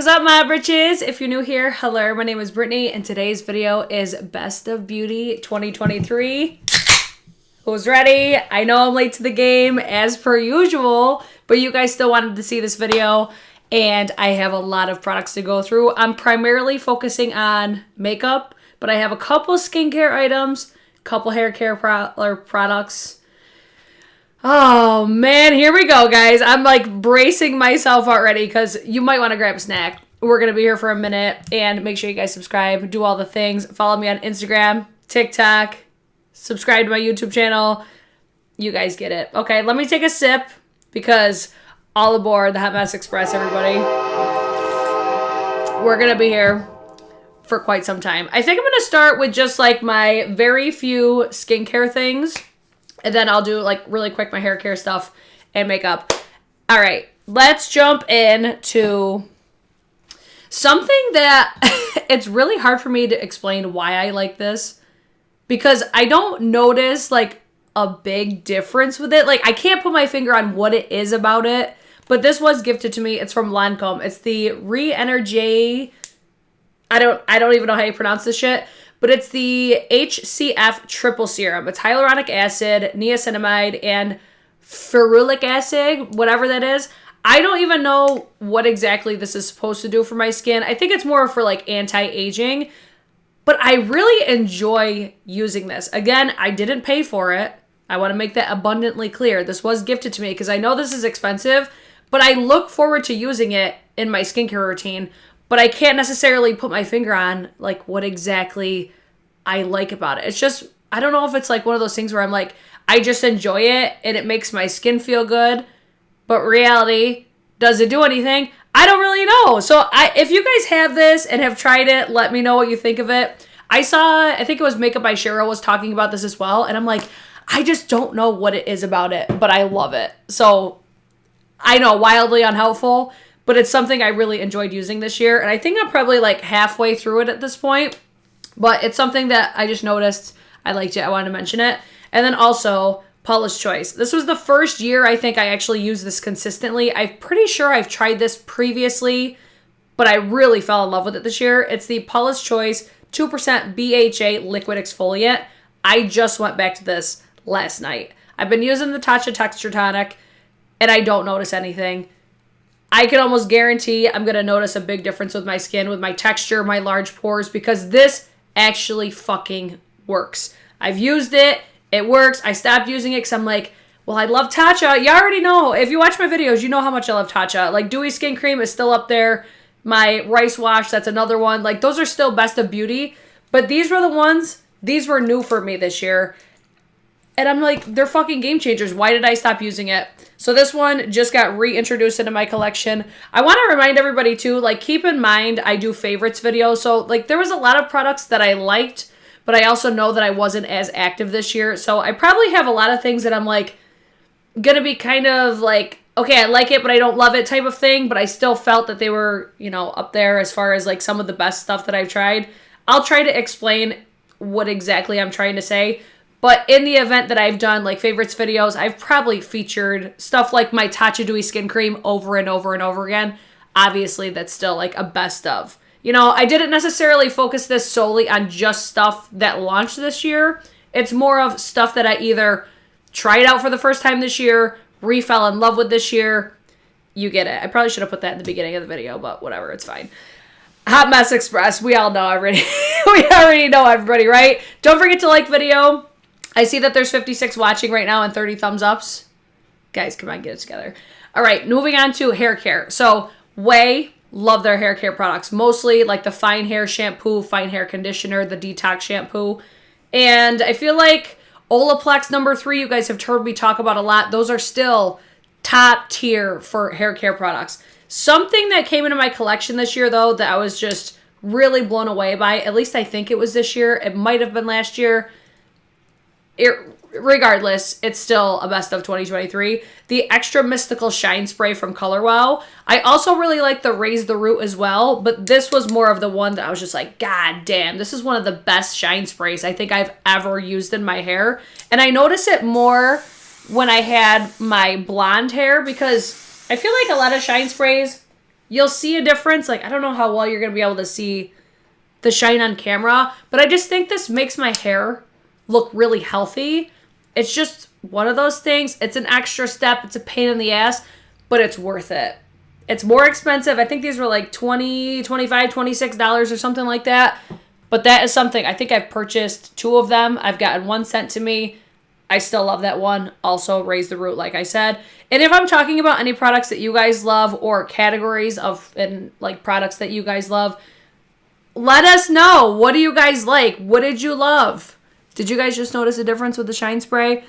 What's up, my britches? If you're new here, hello, my name is Brittany, and today's video is Best of Beauty 2023. Who's ready? I know I'm late to the game, as per usual, but you guys still wanted to see this video, and I have a lot of products to go through. I'm primarily focusing on makeup, but I have a couple skincare items, a couple hair care products. Oh man, here we go, guys. I'm like bracing myself already because you might want to grab a snack. We're going to be here for a minute, and make sure you guys subscribe, do all the things. Follow me on Instagram, TikTok, subscribe to my YouTube channel. You guys get it. Okay, let me take a sip because all aboard the Hot Mess Express, everybody. We're going to be here for quite some time. I think I'm going to start with just like my very few skincare things. And then I'll do like really quick my hair care stuff and makeup. All right, let's jump into something that it's really hard for me to explain why I like this. Because I don't notice like a big difference with it. Like I can't put my finger on what it is about it. But this was gifted to me. It's from Lancome. It's the Re-Energy. I don't even know how you pronounce this shit. But it's the HCF triple serum. It's hyaluronic acid, niacinamide, and ferulic acid, whatever that is. I don't even know what exactly this is supposed to do for my skin. I think it's more for like anti-aging. But I really enjoy using this. Again, I didn't pay for it. I want to make that abundantly clear. This was gifted to me because I know this is expensive. But I look forward to using it in my skincare routine. But I can't necessarily put my finger on like what exactly I like about it. It's just, I don't know if it's like one of those things where I'm like, I just enjoy it and it makes my skin feel good. But reality, does it do anything? I don't really know. So if you guys have this and have tried it, let me know what you think of it. I think it was Makeup by Cheryl was talking about this as well. And I'm like, I just don't know what it is about it, but I love it. So I know, wildly unhelpful. But it's something I really enjoyed using this year. And I think I'm probably like halfway through it at this point. But it's something that I just noticed. I liked it. I wanted to mention it. And then also, Paula's Choice. This was the first year I think I actually used this consistently. I'm pretty sure I've tried this previously. But I really fell in love with it this year. It's the Paula's Choice 2% BHA Liquid Exfoliant. I just went back to this last night. I've been using the Tatcha Texture Tonic. And I don't notice anything. I can almost guarantee I'm going to notice a big difference with my skin, with my texture, my large pores, because this actually fucking works. I've used it. It works. I stopped using it because I'm like, well, I love Tatcha. You already know. If you watch my videos, you know how much I love Tatcha. Like, Dewy Skin Cream is still up there. My Rice Wash, that's another one. Like, those are still Best of Beauty. But these were the ones, these were new for me this year. And I'm like, they're fucking game changers. Why did I stop using it? So this one just got reintroduced into my collection. I want to remind everybody too, like keep in mind I do favorites videos. So like there was a lot of products that I liked, but I also know that I wasn't as active this year. So I probably have a lot of things that I'm like going to be kind of like, okay, I like it, but I don't love it type of thing. But I still felt that they were, you know, up there as far as like some of the best stuff that I've tried. I'll try to explain what exactly I'm trying to say. But in the event that I've done like favorites videos, I've probably featured stuff like my Tatcha Dewy Skin Cream over and over and over again. Obviously, that's still like a best of. You know, I didn't necessarily focus this solely on just stuff that launched this year. It's more of stuff that I either tried out for the first time this year, fell in love with this year. You get it. I probably should have put that in the beginning of the video, but whatever, it's fine. Hot Mess Express. We all know already. We already know everybody, right? Don't forget to like video. I see that there's 56 watching right now and 30 thumbs ups. Guys, come on, get it together. All right, moving on to hair care. So, Way, love their hair care products. Mostly like the fine hair shampoo, fine hair conditioner, the detox shampoo. And I feel like Olaplex #3, you guys have heard me talk about a lot. Those are still top tier for hair care products. Something that came into my collection this year, though, that I was just really blown away by, at least I think it was this year. It might have been last year. Regardless, it's still a best of 2023. The Extra Mystical Shine Spray from Color Wow. I also really like the Raise the Root as well, but this was more of the one that I was just like, God damn, this is one of the best shine sprays I think I've ever used in my hair. And I notice it more when I had my blonde hair because I feel like a lot of shine sprays, you'll see a difference. Like, I don't know how well you're going to be able to see the shine on camera, but I just think this makes my hair look really healthy. It's just one of those things. It's an extra step. It's a pain in the ass, but it's worth it. It's more expensive. I think these were like $20, $25, $26 or something like that. But that is something, I think I've purchased 2 of them. I've gotten 1 sent to me. I still love that one. Also, Raise the Root, like I said. And if I'm talking about any products that you guys love or categories of and like products that you guys love, let us know. What do you guys like? What did you love? Did you guys just notice a difference with the Shine Spray?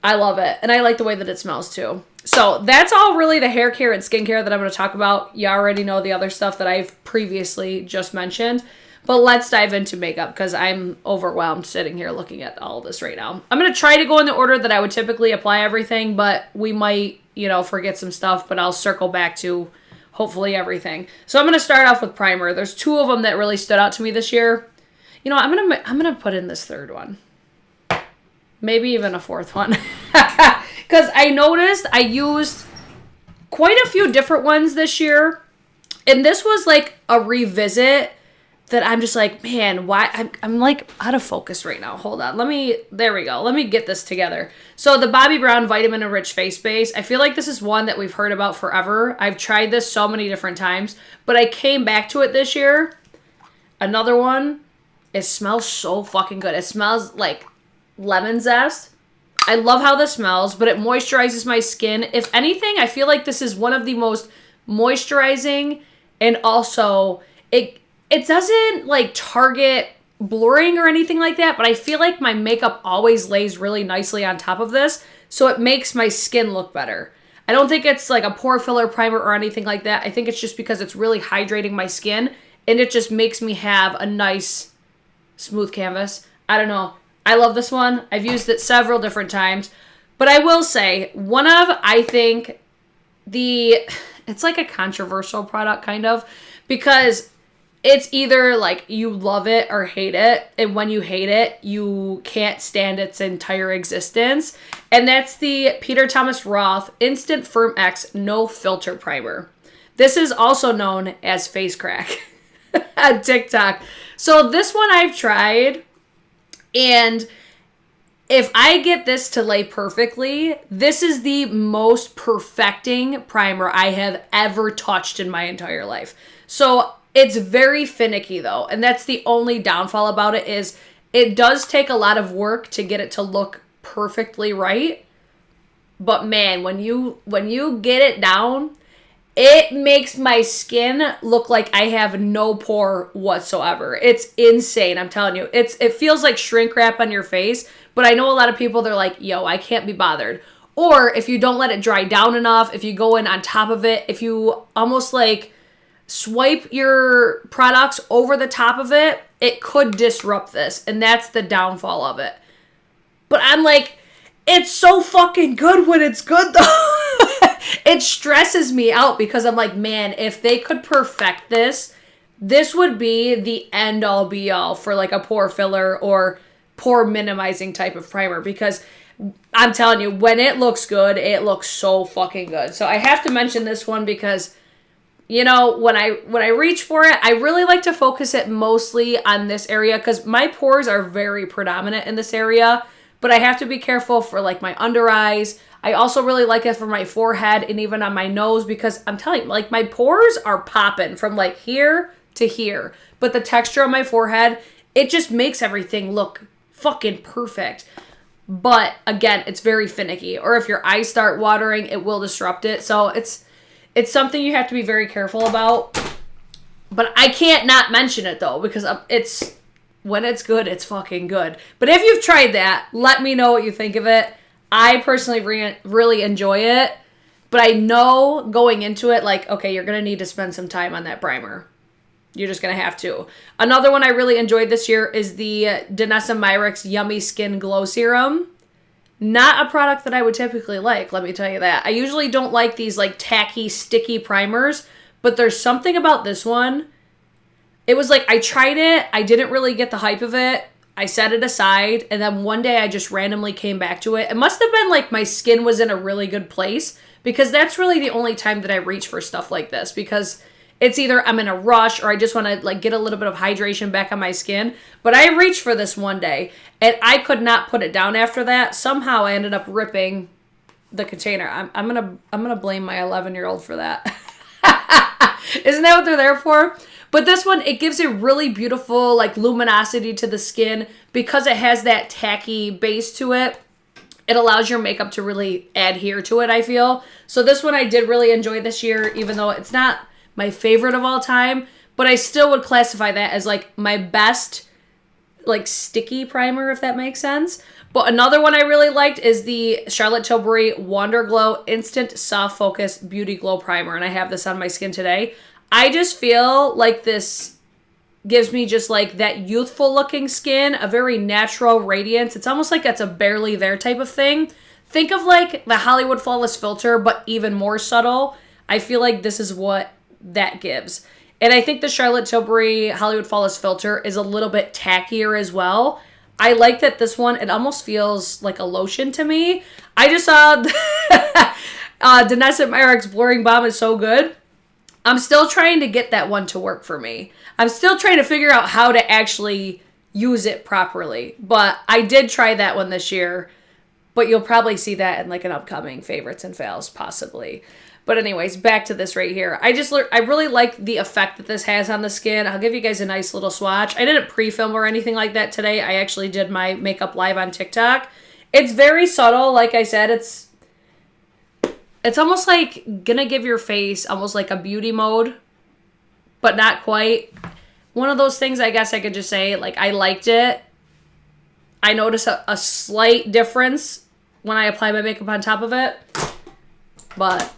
I love it. And I like the way that it smells too. So that's all really the hair care and skincare that I'm going to talk about. You already know the other stuff that I've previously just mentioned. But let's dive into makeup because I'm overwhelmed sitting here looking at all of this right now. I'm going to try to go in the order that I would typically apply everything, but we might, forget some stuff, but I'll circle back to hopefully everything. So I'm going to start off with primer. There's 2 of them that really stood out to me this year. I'm going to put in this 3rd one. Maybe even a 4th one. Because I noticed I used quite a few different ones this year. And this was like a revisit that I'm just like, man, why? I'm like out of focus right now. Hold on. There we go. Let me get this together. So the Bobbi Brown Vitamin Enriched Face Base. I feel like this is one that we've heard about forever. I've tried this so many different times, but I came back to it this year. Another one. It smells so fucking good. It smells like lemon zest. I love how this smells, but it moisturizes my skin. If anything, I feel like this is one of the most moisturizing, and also it doesn't like target blurring or anything like that, but I feel like my makeup always lays really nicely on top of this, so it makes my skin look better. I don't think it's like a pore filler primer or anything like that. I think it's just because it's really hydrating my skin, and it just makes me have a nice smooth canvas. I don't know. I love this one. I've used it several different times. But I will say, I think it's like a controversial product kind of, because it's either like you love it or hate it. And when you hate it, you can't stand its entire existence. And that's the Peter Thomas Roth Instant Firm X No Filter Primer. This is also known as Face Crack on TikTok. So this one I've tried. And if I get this to lay perfectly, this is the most perfecting primer I have ever touched in my entire life. So it's very finicky though. And that's the only downfall about it, is it does take a lot of work to get it to look perfectly right. But man, when you get it down, it makes my skin look like I have no pore whatsoever. It's insane, I'm telling you. It feels like shrink wrap on your face, but I know a lot of people, they're like, yo, I can't be bothered. Or if you don't let it dry down enough, if you go in on top of it, if you almost like swipe your products over the top of it, it could disrupt this, and that's the downfall of it. But I'm like, it's so fucking good when it's good though. It stresses me out because I'm like, man, if they could perfect this, this would be the end all be all for like a pore filler or pore minimizing type of primer, because I'm telling you, when it looks good, it looks so fucking good. So I have to mention this one because, when I reach for it, I really like to focus it mostly on this area because my pores are very predominant in this area, but I have to be careful for like my under eyes. I also really like it for my forehead and even on my nose, because I'm telling you, like, my pores are popping from like here to here. But the texture on my forehead, it just makes everything look fucking perfect. But again, it's very finicky. Or if your eyes start watering, it will disrupt it. So it's something you have to be very careful about. But I can't not mention it though, because when it's good, it's fucking good. But if you've tried that, let me know what you think of it. I personally really enjoy it, but I know going into it, like, okay, you're going to need to spend some time on that primer. You're just going to have to. Another one I really enjoyed this year is the Danessa Myricks Yummy Skin Glow Serum. Not a product that I would typically like, let me tell you that. I usually don't like these like tacky, sticky primers, but there's something about this one. It was like, I tried it, I didn't really get the hype of it. I set it aside, and then one day I just randomly came back to it. It must have been like my skin was in a really good place, because that's really the only time that I reach for stuff like this, because it's either I'm in a rush or I just want to like get a little bit of hydration back on my skin. But I reached for this one day, and I could not put it down after that. Somehow I ended up ripping the container. I'm gonna blame my 11-year-old for that. Isn't that what they're there for? But this one, it gives a really beautiful like luminosity to the skin because it has that tacky base to it. It allows your makeup to really adhere to it, I feel. So this one I did really enjoy this year, even though it's not my favorite of all time, but I still would classify that as like my best like sticky primer, if that makes sense. But another one I really liked is the Charlotte Tilbury Wonder Glow Instant Soft Focus Beauty Glow Primer, and I have this on my skin today. I just feel like this gives me just like that youthful looking skin, a very natural radiance. It's almost like it's a barely there type of thing. Think of like the Hollywood Flawless Filter, but even more subtle. I feel like this is what that gives. And I think the Charlotte Tilbury Hollywood Flawless Filter is a little bit tackier as well. I like that this one, it almost feels like a lotion to me. I just saw Danessa Meyer's Blurring Balm is so good. I'm still trying to get that one to work for me. I'm still trying to figure out how to actually use it properly. But I did try that one this year. But you'll probably see that in like an upcoming favorites and fails, possibly. But anyways, back to this right here. I really like the effect that this has on the skin. I'll give you guys a nice little swatch. I didn't pre-film or anything like that today. I actually did my makeup live on TikTok. It's very subtle. Like I said, it's almost like gonna give your face almost like a beauty mode, but not quite. One of those things, I guess I could just say, like, I liked it. I noticed a slight difference when I apply my makeup on top of it. But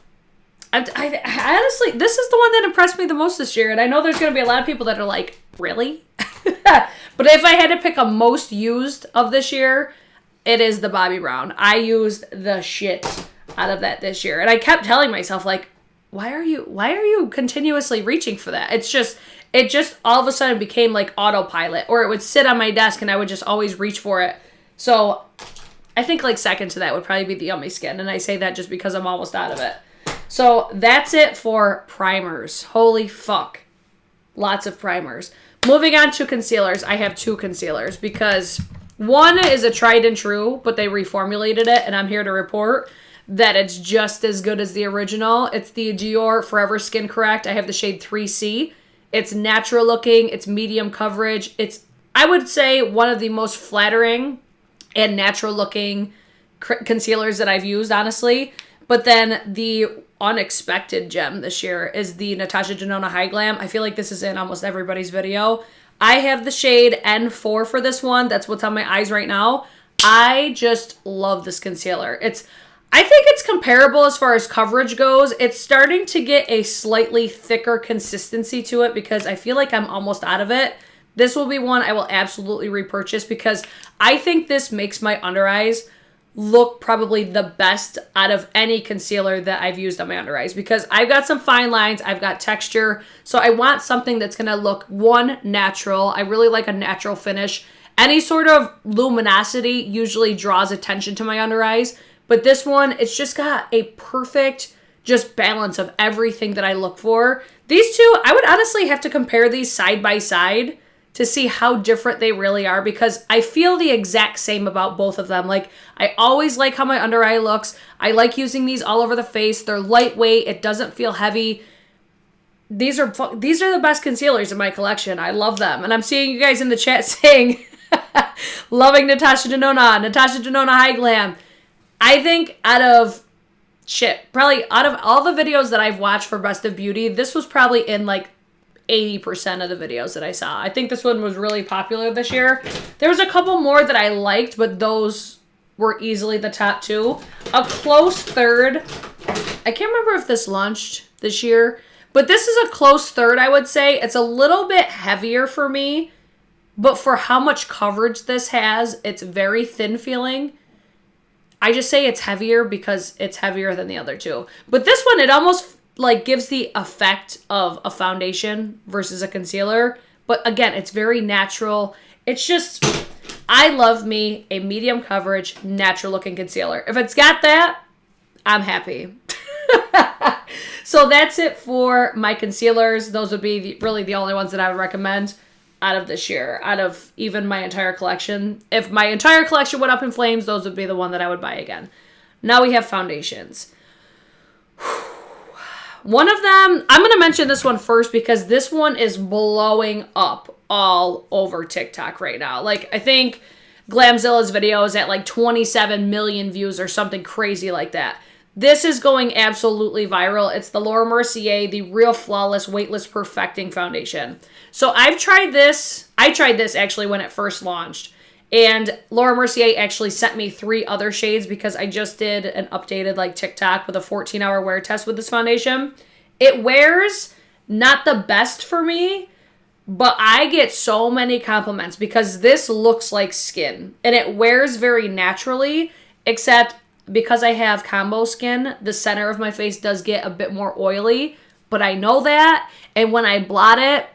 I honestly, this is the one that impressed me the most this year. And I know there's going to be a lot of people that are like, really? But if I had to pick a most used of this year, it is the Bobbi Brown. I used the shit out of that this year. And I kept telling myself, like, why are you continuously reaching for that? It just all of a sudden became like autopilot, or it would sit on my desk and I would just always reach for it. So I think like second to that would probably be the Yummy Skin. And I say that just because I'm almost out of it. So that's it for primers. Holy fuck. Lots of primers. Moving on to concealers. I have two concealers because one is a tried and true, but they reformulated it, and I'm here to report that it's just as good as the original. It's the Dior Forever Skin Correct. I have the shade 3C. It's natural looking. It's medium coverage. It's, I would say, one of the most flattering and natural looking concealers that I've used, honestly. But then the unexpected gem this year is the Natasha Denona High Glam. I feel like this is in almost everybody's video. I have the shade N4 for this one. That's what's on my eyes right now. I just love this concealer. I think it's comparable as far as coverage goes. It's starting to get a slightly thicker consistency to it because I feel like I'm almost out of it. This will be one I will absolutely repurchase because I think this makes my under eyes look probably the best out of any concealer that I've used on my under eyes because I've got some fine lines, I've got texture, so I want something that's going to look, one, natural. I really like a natural finish. Any sort of luminosity usually draws attention to my under eyes, but this one, it's just got a perfect just balance of everything that I look for. These two, I would honestly have to compare these side by side to see how different they really are because I feel the exact same about both of them. Like, I always like how my under eye looks. I like using these all over the face. They're lightweight. It doesn't feel heavy. These are the best concealers in my collection. I love them. And I'm seeing you guys in the chat saying, loving Natasha Denona High Glam. I think probably out of all the videos that I've watched for Best of Beauty, this was probably in like 80% of the videos that I saw. I think this one was really popular this year. There was a couple more that I liked, but those were easily the top two. A close third, I can't remember if this launched this year, but this is a close third, I would say. It's a little bit heavier for me, but for how much coverage this has, it's very thin feeling. I just say it's heavier because it's heavier than the other two. But this one, it almost like gives the effect of a foundation versus a concealer. But again, it's very natural. It's just, I love me a medium coverage, natural looking concealer. If it's got that, I'm happy. So that's it for my concealers. Those would be really the only ones that I would recommend out of this year, out of even my entire collection. If my entire collection went up in flames, those would be the one that I would buy again. Now we have foundations. One of them, I'm going to mention this one first because this one is blowing up all over TikTok right now. Like, I think Glamzilla's video is at like 27 million views or something crazy like that. This is going absolutely viral. It's the Laura Mercier, the Real Flawless Weightless Perfecting Foundation. So I've tried this. I tried this actually when it first launched. And Laura Mercier actually sent me 3 other shades because I just did an updated like TikTok with a 14-hour wear test with this foundation. It wears not the best for me, but I get so many compliments because this looks like skin. And it wears very naturally, except because I have combo skin, the center of my face does get a bit more oily, but I know that, and when I blot it,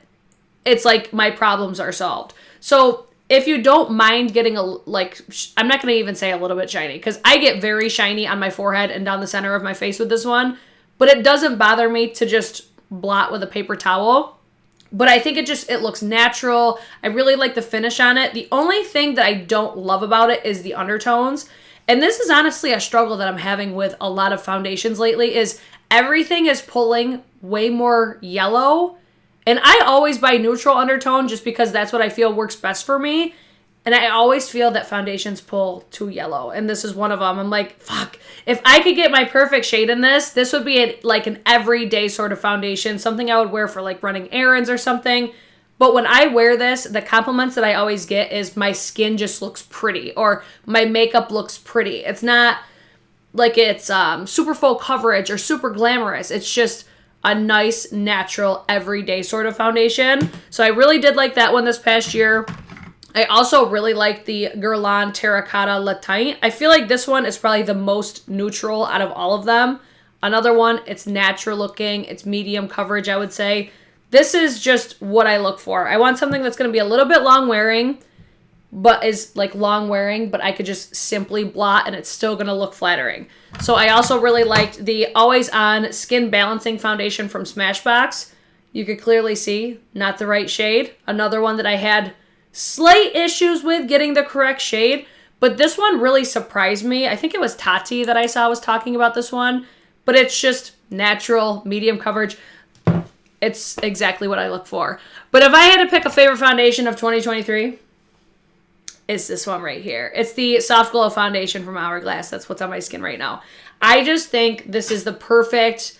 it's like my problems are solved. So if you don't mind getting a, like, I'm not going to even say a little bit shiny, because I get very shiny on my forehead and down the center of my face with this one, but it doesn't bother me to just blot with a paper towel. But I think it looks natural. I really like the finish on it. The only thing that I don't love about it is the undertones. And this is honestly a struggle that I'm having with a lot of foundations lately, is everything is pulling way more yellow. And I always buy neutral undertone just because that's what I feel works best for me. And I always feel that foundations pull too yellow. And this is one of them. I'm like, fuck. If I could get my perfect shade in this would be like an everyday sort of foundation. Something I would wear for like running errands or something. But when I wear this, the compliments that I always get is my skin just looks pretty, or my makeup looks pretty. It's not like it's super full coverage or super glamorous. It's just a nice, natural, everyday sort of foundation. So I really did like that one this past year. I also really like the Guerlain Terracotta Le Teint. I feel like this one is probably the most neutral out of all of them. Another one, it's natural looking. It's medium coverage, I would say. This is just what I look for. I want something that's going to be a little bit long wearing, but is like long wearing, but I could just simply blot and it's still going to look flattering. So I also really liked the Always On Skin Balancing Foundation from Smashbox. You could clearly see, not the right shade. Another one that I had slight issues with getting the correct shade, but this one really surprised me. I think it was Tati that I saw was talking about this one, but it's just natural, medium coverage. It's exactly what I look for. But if I had to pick a favorite foundation of 2023, it's this one right here. It's the Soft Glow Foundation from Hourglass. That's what's on my skin right now. I just think this is the perfect,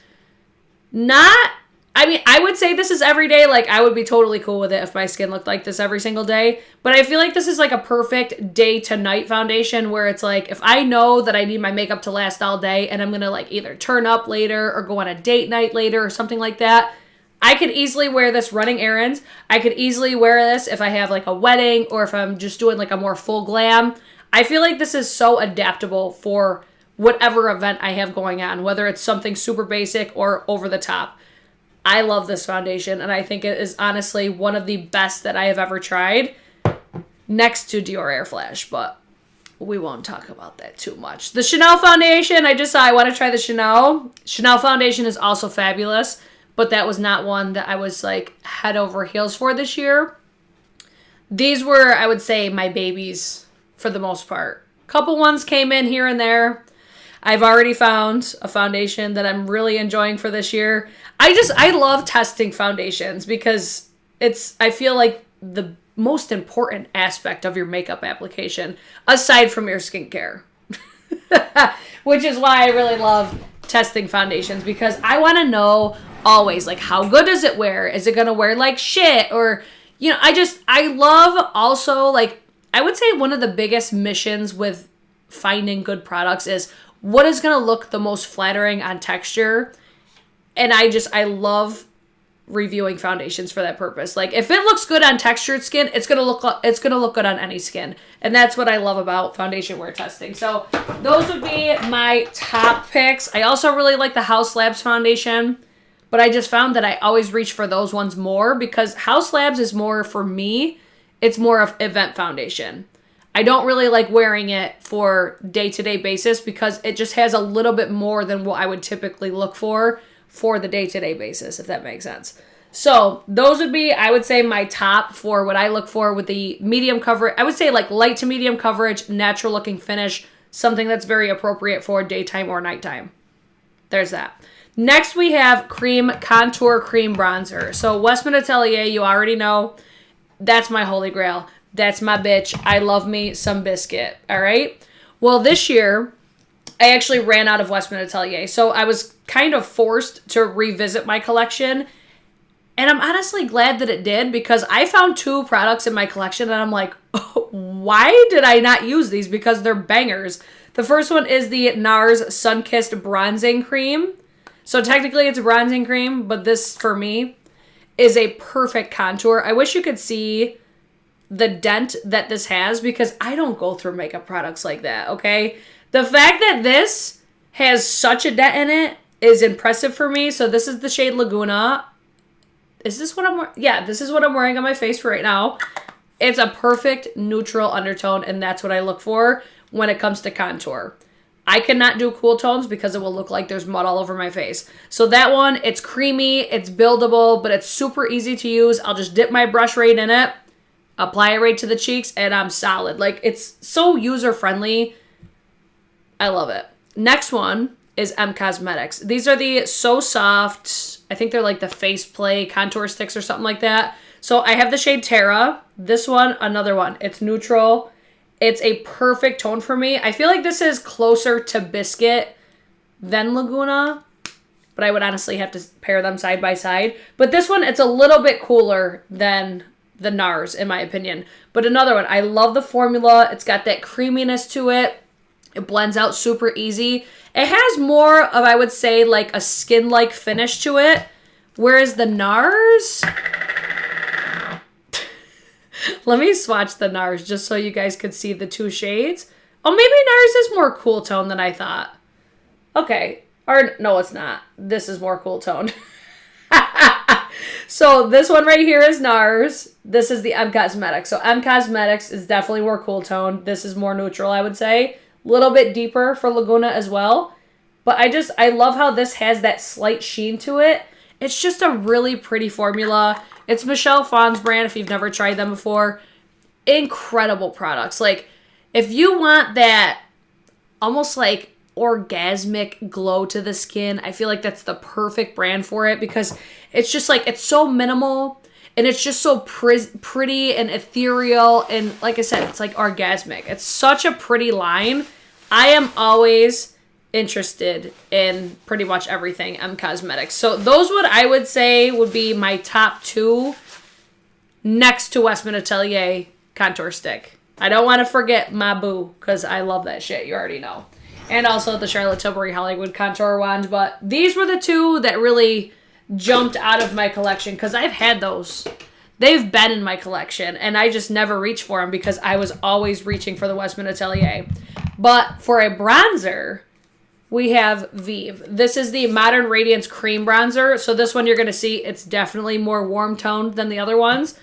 I would say this is every day. Like, I would be totally cool with it if my skin looked like this every single day. But I feel like this is like a perfect day to night foundation where it's like, if I know that I need my makeup to last all day and I'm going to like either turn up later or go on a date night later or something like that, I could easily wear this running errands. I could easily wear this if I have like a wedding or if I'm just doing like a more full glam. I feel like this is so adaptable for whatever event I have going on, whether it's something super basic or over the top. I love this foundation, and I think it is honestly one of the best that I have ever tried, next to Dior Air Flash, but we won't talk about that too much. The Chanel foundation, I just saw I want to try the Chanel. Chanel foundation is also fabulous, but that was not one that I was like head over heels for this year. These were, I would say, my babies for the most part. Couple ones came in here and there. I've already found a foundation that I'm really enjoying for this year. I love testing foundations because I feel like the most important aspect of your makeup application, aside from your skincare. Which is why I really love testing foundations, because I want to know always, like, how good does it wear? Is it going to wear like shit? Or, you know, I love also, like, I would say one of the biggest missions with finding good products is what is going to look the most flattering on texture. And I love reviewing foundations for that purpose. Like, if it looks good on textured skin, it's gonna look good on any skin. And that's what I love about foundation wear testing. So those would be my top picks. I also really like the House Labs foundation, but I just found that I always reach for those ones more because House Labs is more, for me, it's more of event foundation. I don't really like wearing it for day-to-day basis because it just has a little bit more than what I would typically look for the day-to-day basis, if that makes sense. So those would be, I would say, my top for what I look for with the medium coverage. I would say like light to medium coverage, natural looking finish, something that's very appropriate for daytime or nighttime. There's that. Next we have Cream Contour Cream Bronzer. So Westman Atelier, you already know, that's my holy grail. That's my bitch. I love me some Biscuit. All right. Well, this year I actually ran out of Westman Atelier. So I was kind of forced to revisit my collection. And I'm honestly glad that it did because I found 2 products in my collection and I'm like, oh, why did I not use these? Because they're bangers. The first one is the NARS Sunkissed Bronzing Cream. So technically it's a bronzing cream, but this for me is a perfect contour. I wish you could see the dent that this has because I don't go through makeup products like that, okay? The fact that this has such a dent in it is impressive for me. So this is the shade Laguna. Is this what I'm wearing? Yeah, this is what I'm wearing on my face right now. It's a perfect neutral undertone, and that's what I look for when it comes to contour. I cannot do cool tones because it will look like there's mud all over my face. So that one, it's creamy, it's buildable, but it's super easy to use. I'll just dip my brush right in it, apply it right to the cheeks, and I'm solid. Like, it's so user-friendly. I love it. Next one is M Cosmetics. These are the So Soft, I think they're like the Face Play contour sticks or something like that. So I have the shade Terra. This one, another one. It's neutral. It's a perfect tone for me. I feel like this is closer to Biscuit than Laguna, but I would honestly have to pair them side by side. But this one, it's a little bit cooler than the NARS, in my opinion. But another one, I love the formula. It's got that creaminess to it. It blends out super easy. It has more of, I would say, like a skin-like finish to it. Whereas the NARS... Let me swatch the NARS just so you guys could see the 2 shades. Oh, maybe NARS is more cool tone than I thought. Okay. Or, no, it's not. This is more cool tone. So this one right here is NARS. This is the M Cosmetics. So M Cosmetics is definitely more cool tone. This is more neutral, I would say. A little bit deeper for Laguna as well. But I love how this has that slight sheen to it. It's just a really pretty formula. It's Michelle Phan's brand if you've never tried them before. Incredible products. Like, if you want that almost like orgasmic glow to the skin, I feel like that's the perfect brand for it because it's just like, it's so minimal and it's just so pretty and ethereal. And like I said, it's like orgasmic. It's such a pretty line. I am always interested in pretty much everything M Cosmetics. So those I would say would be my top 2 next to Westman Atelier contour stick. I don't want to forget my boo because I love that shit. You already know. And also the Charlotte Tilbury Hollywood contour wand. But these were the 2 that really jumped out of my collection because I've had those. They've been in my collection and I just never reached for them because I was always reaching for the Westman Atelier. But for a bronzer, we have Vive. This is the Modern Radiance Cream Bronzer. So this one you're going to see it's definitely more warm toned than the other ones.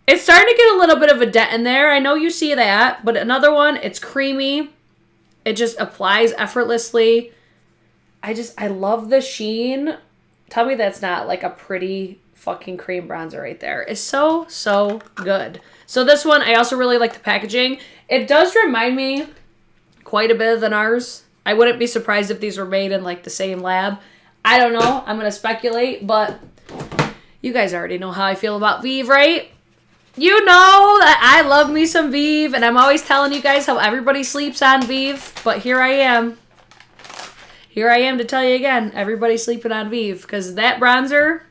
It's starting to get a little bit of a dent in there. I know you see that. But another one, it's creamy. It just applies effortlessly. I love the sheen. Tell me that's not like a pretty fucking cream bronzer right there. It's so, so good. So this one, I also really like the packaging. It does remind me quite a bit of the NARS. I wouldn't be surprised if these were made in like the same lab. I don't know. I'm going to speculate, but you guys already know how I feel about Vive, right? You know that I love me some Vive, and I'm always telling you guys how everybody sleeps on Vive, but here I am. Here I am to tell you again, everybody's sleeping on Vive, because that bronzer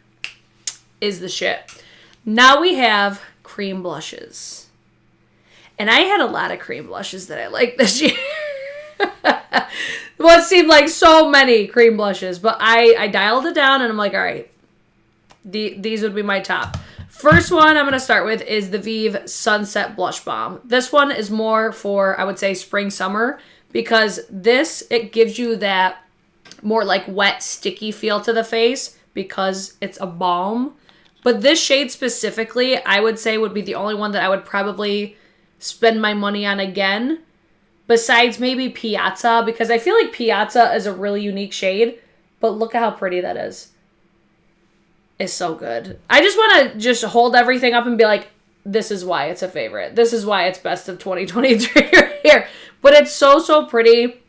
is the shit. Now we have cream blushes. And I had a lot of cream blushes that I liked this year. What seemed like so many cream blushes, but I dialed it down and I'm like, all right, these would be my top. First one I'm going to start with is the Vive Sunset Blush Balm. This one is more for, I would say, spring, summer, because it gives you that more like wet, sticky feel to the face because it's a balm. But this shade specifically, I would say would be the only one that I would probably spend my money on again. Besides maybe Piazza, because I feel like Piazza is a really unique shade. But look at how pretty that is. It's so good. I just want to just hold everything up and be like, this is why it's a favorite. This is why it's best of 2023 right here. But it's so, so pretty.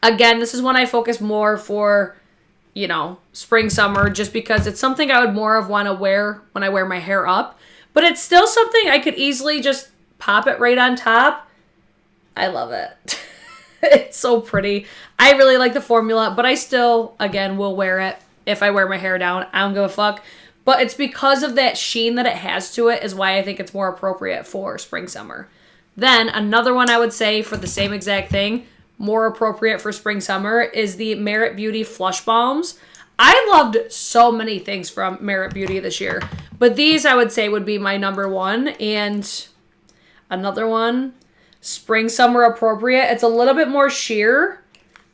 Again, this is when I focus more for, you know, spring, summer, just because it's something I would more of want to wear when I wear my hair up. But it's still something I could easily just pop it right on top. I love it. It's so pretty. I really like the formula, but I still, again, will wear it if I wear my hair down. I don't give a fuck. But it's because of that sheen that it has to it is why I think it's more appropriate for spring, summer. Then another one I would say for the same exact thing, more appropriate for spring, summer, is the Merit Beauty Flush Balms. I loved so many things from Merit Beauty this year. But these I would say would be my number one. And another one, spring, summer appropriate. It's a little bit more sheer,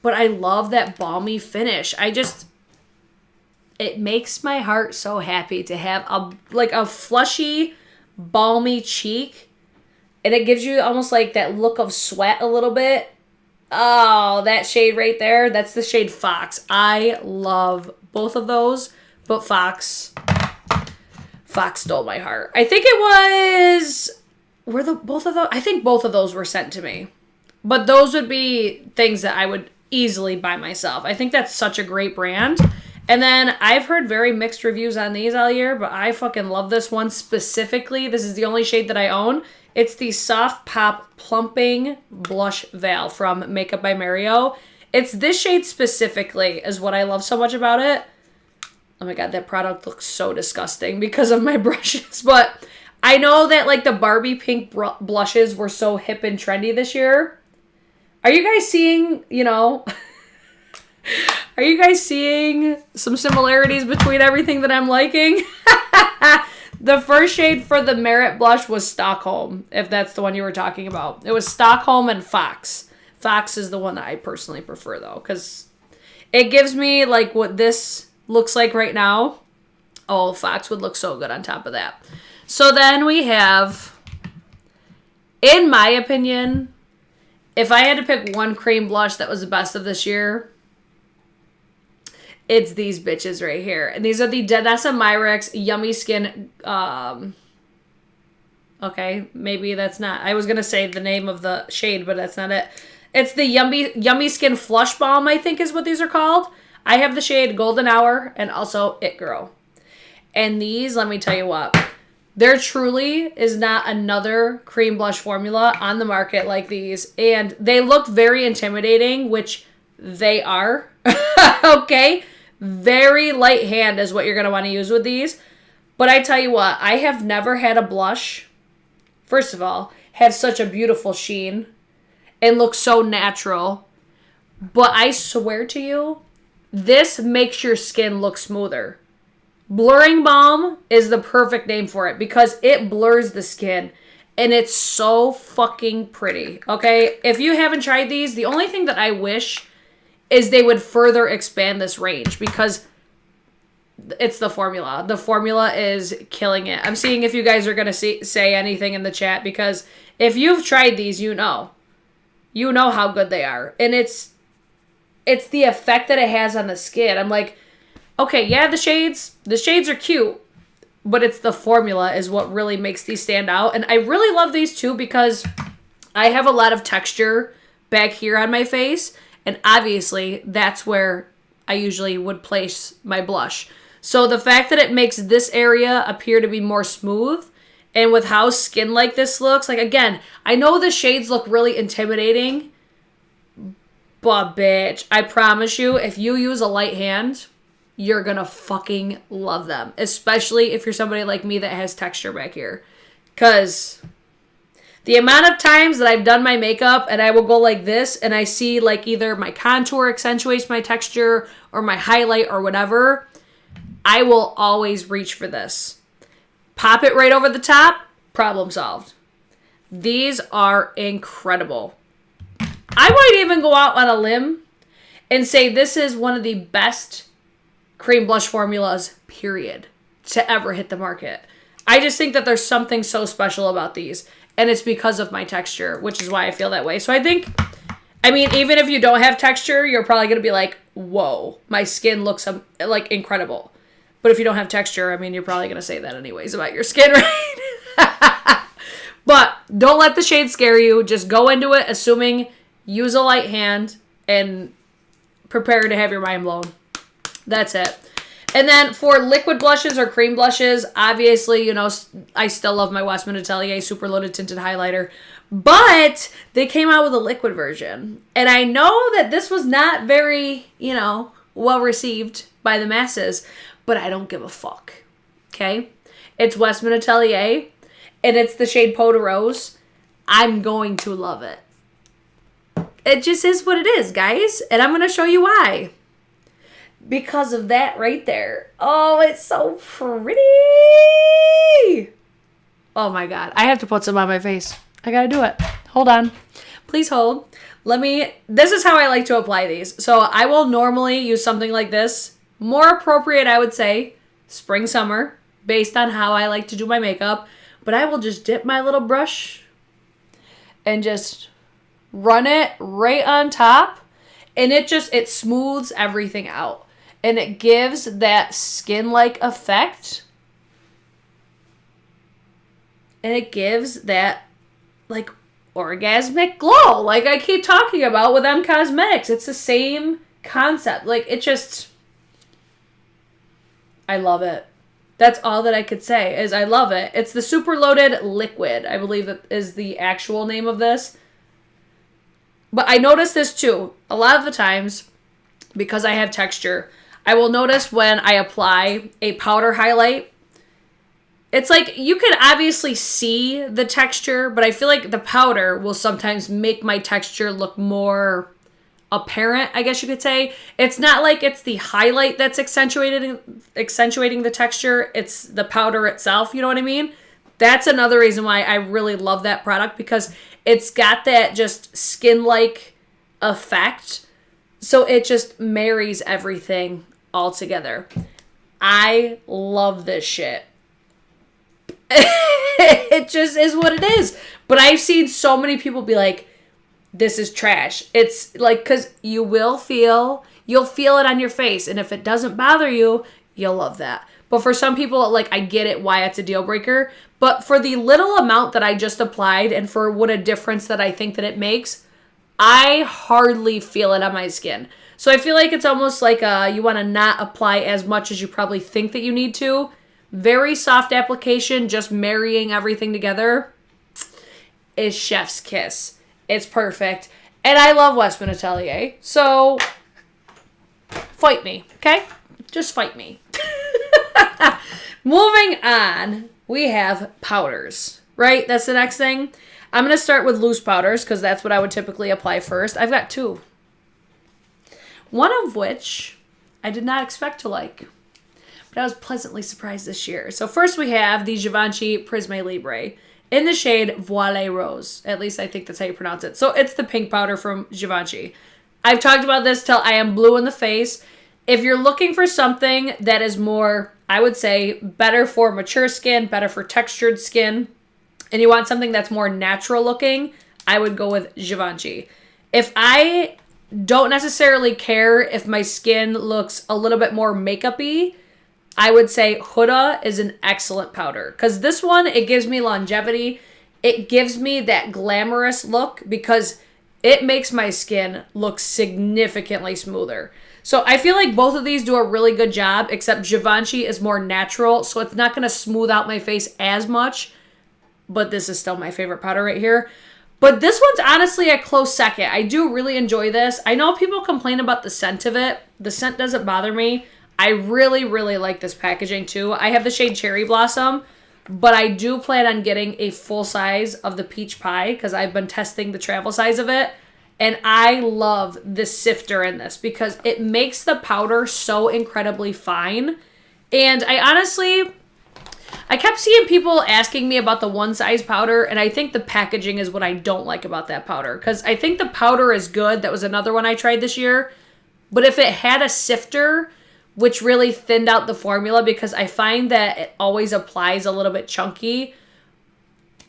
but I love that balmy finish. It makes my heart so happy to have a flushy, balmy cheek. And it gives you almost like that look of sweat a little bit. Oh, that shade right there, that's the shade Fox. I love both of those, but Fox stole my heart. I think it was... both of those? I think both of those were sent to me. But those would be things that I would easily buy myself. I think that's such a great brand. And then I've heard very mixed reviews on these all year, but I fucking love this one specifically. This is the only shade that I own. It's the Soft Pop Plumping Blush Veil from Makeup by Mario. It's this shade specifically is what I love so much about it. Oh my god, that product looks so disgusting because of my brushes, but... I know that, like, the Barbie pink blushes were so hip and trendy this year. Are you guys seeing, you know... Are you guys seeing some similarities between everything that I'm liking? The first shade for the Merit blush was Stockholm, if that's the one you were talking about. It was Stockholm and Fox. Fox is the one that I personally prefer, though, because it gives me, like, what this looks like right now. Oh, Fox would look so good on top of that. So then we have, in my opinion, if I had to pick one cream blush that was the best of this year, it's these bitches right here. And these are the Danessa Myricks Yummy Skin. Okay, maybe that's not. I was going to say the name of the shade, but that's not it. It's the Yummy Skin Flush Balm, I think is what these are called. I have the shade Golden Hour and also It Girl. And these, let me tell you what. There truly is not another cream blush formula on the market like these. And they look very intimidating, which they are. Okay? Very light hand is what you're going to want to use with these. But I tell you what, I have never had a blush, first of all, have such a beautiful sheen and look so natural. But I swear to you, this makes your skin look smoother. Blurring Balm is the perfect name for it because it blurs the skin and it's so fucking pretty, okay? If you haven't tried these, the only thing that I wish is they would further expand this range because it's the formula. The formula is killing it. I'm seeing if you guys are going to say anything in the chat because if you've tried these, you know. You know how good they are. And it's the effect that it has on the skin. I'm like... Okay, yeah, the shades are cute, but it's the formula is what really makes these stand out. And I really love these too because I have a lot of texture back here on my face, and obviously that's where I usually would place my blush. So the fact that it makes this area appear to be more smooth, and with how skin like this looks, like again, I know the shades look really intimidating, but bitch, I promise you, if you use a light hand... You're gonna fucking love them. Especially if you're somebody like me that has texture back here. Because the amount of times that I've done my makeup and I will go like this and I see like either my contour accentuates my texture or my highlight or whatever, I will always reach for this. Pop it right over the top, problem solved. These are incredible. I might even go out on a limb and say this is one of the best cream blush formulas, period, to ever hit the market. I just think that there's something so special about these. And it's because of my texture, which is why I feel that way. So I think, I mean, even if you don't have texture, you're probably going to be like, whoa, my skin looks like incredible. But if you don't have texture, I mean, you're probably going to say that anyways about your skin, right? But don't let the shade scare you. Just go into it assuming use a light hand and prepare to have your mind blown. That's it. And then for liquid blushes or cream blushes, obviously, you know, I still love my Westman Atelier Super Loaded Tinted Highlighter. But they came out with a liquid version. And I know that this was not very, you know, well received by the masses. But I don't give a fuck. Okay? It's Westman Atelier. And it's the shade Pot de Rose. I'm going to love it. It just is what it is, guys. And I'm going to show you why. Because of that right there. Oh, it's so pretty. Oh my God. I have to put some on my face. I gotta do it. Hold on. Please hold. This is how I like to apply these. So I will normally use something like this. More appropriate, I would say, spring, summer, based on how I like to do my makeup. But I will just dip my little brush and just run it right on top. And it smooths everything out. And it gives that skin-like effect. And it gives that, like, orgasmic glow. Like I keep talking about with M Cosmetics. It's the same concept. Like, I love it. That's all that I could say, is I love it. It's the Super Loaded Liquid, I believe that is the actual name of this. But I notice this too. A lot of the times, because I have texture, I will notice when I apply a powder highlight, it's like you can obviously see the texture, but I feel like the powder will sometimes make my texture look more apparent, I guess you could say. It's not like it's the highlight that's accentuating the texture. It's the powder itself, you know what I mean? That's another reason why I really love that product, because it's got that just skin-like effect. So it just marries everything all together. I love this shit. It just is what it is. But I've seen so many people be like, this is trash. It's like, because you'll feel it on your face. And if it doesn't bother you, you'll love that. But for some people, like, I get it why it's a deal breaker. But for the little amount that I just applied and for what a difference that I think that it makes, I hardly feel it on my skin. So I feel like it's almost like you want to not apply as much as you probably think that you need to. Very soft application, just marrying everything together is chef's kiss. It's perfect. And I love Westman Atelier. So fight me, okay? Just fight me. Moving on, we have powders, right? That's the next thing. I'm going to start with loose powders because that's what I would typically apply first. I've got two. One of which I did not expect to like, but I was pleasantly surprised this year. So first we have the Givenchy Prisme Libre in the shade Voile Rose. At least I think that's how you pronounce it. So it's the pink powder from Givenchy. I've talked about this till I am blue in the face. If you're looking for something that is more, I would say, better for mature skin, better for textured skin, and you want something that's more natural looking, I would go with Givenchy. If I don't necessarily care if my skin looks a little bit more makeup-y, I would say Huda is an excellent powder. Because this one, it gives me longevity. It gives me that glamorous look because it makes my skin look significantly smoother. So I feel like both of these do a really good job, except Givenchy is more natural, so it's not going to smooth out my face as much. But this is still my favorite powder right here. But this one's honestly a close second. I do really enjoy this. I know people complain about the scent of it. The scent doesn't bother me. I really, really like this packaging too. I have the shade Cherry Blossom, but I do plan on getting a full size of the Peach Pie because I've been testing the travel size of it. And I love the sifter in this because it makes the powder so incredibly fine. And I kept seeing people asking me about the one size powder, and I think the packaging is what I don't like about that powder. Because I think the powder is good. That was another one I tried this year. But if it had a sifter, which really thinned out the formula, because I find that it always applies a little bit chunky,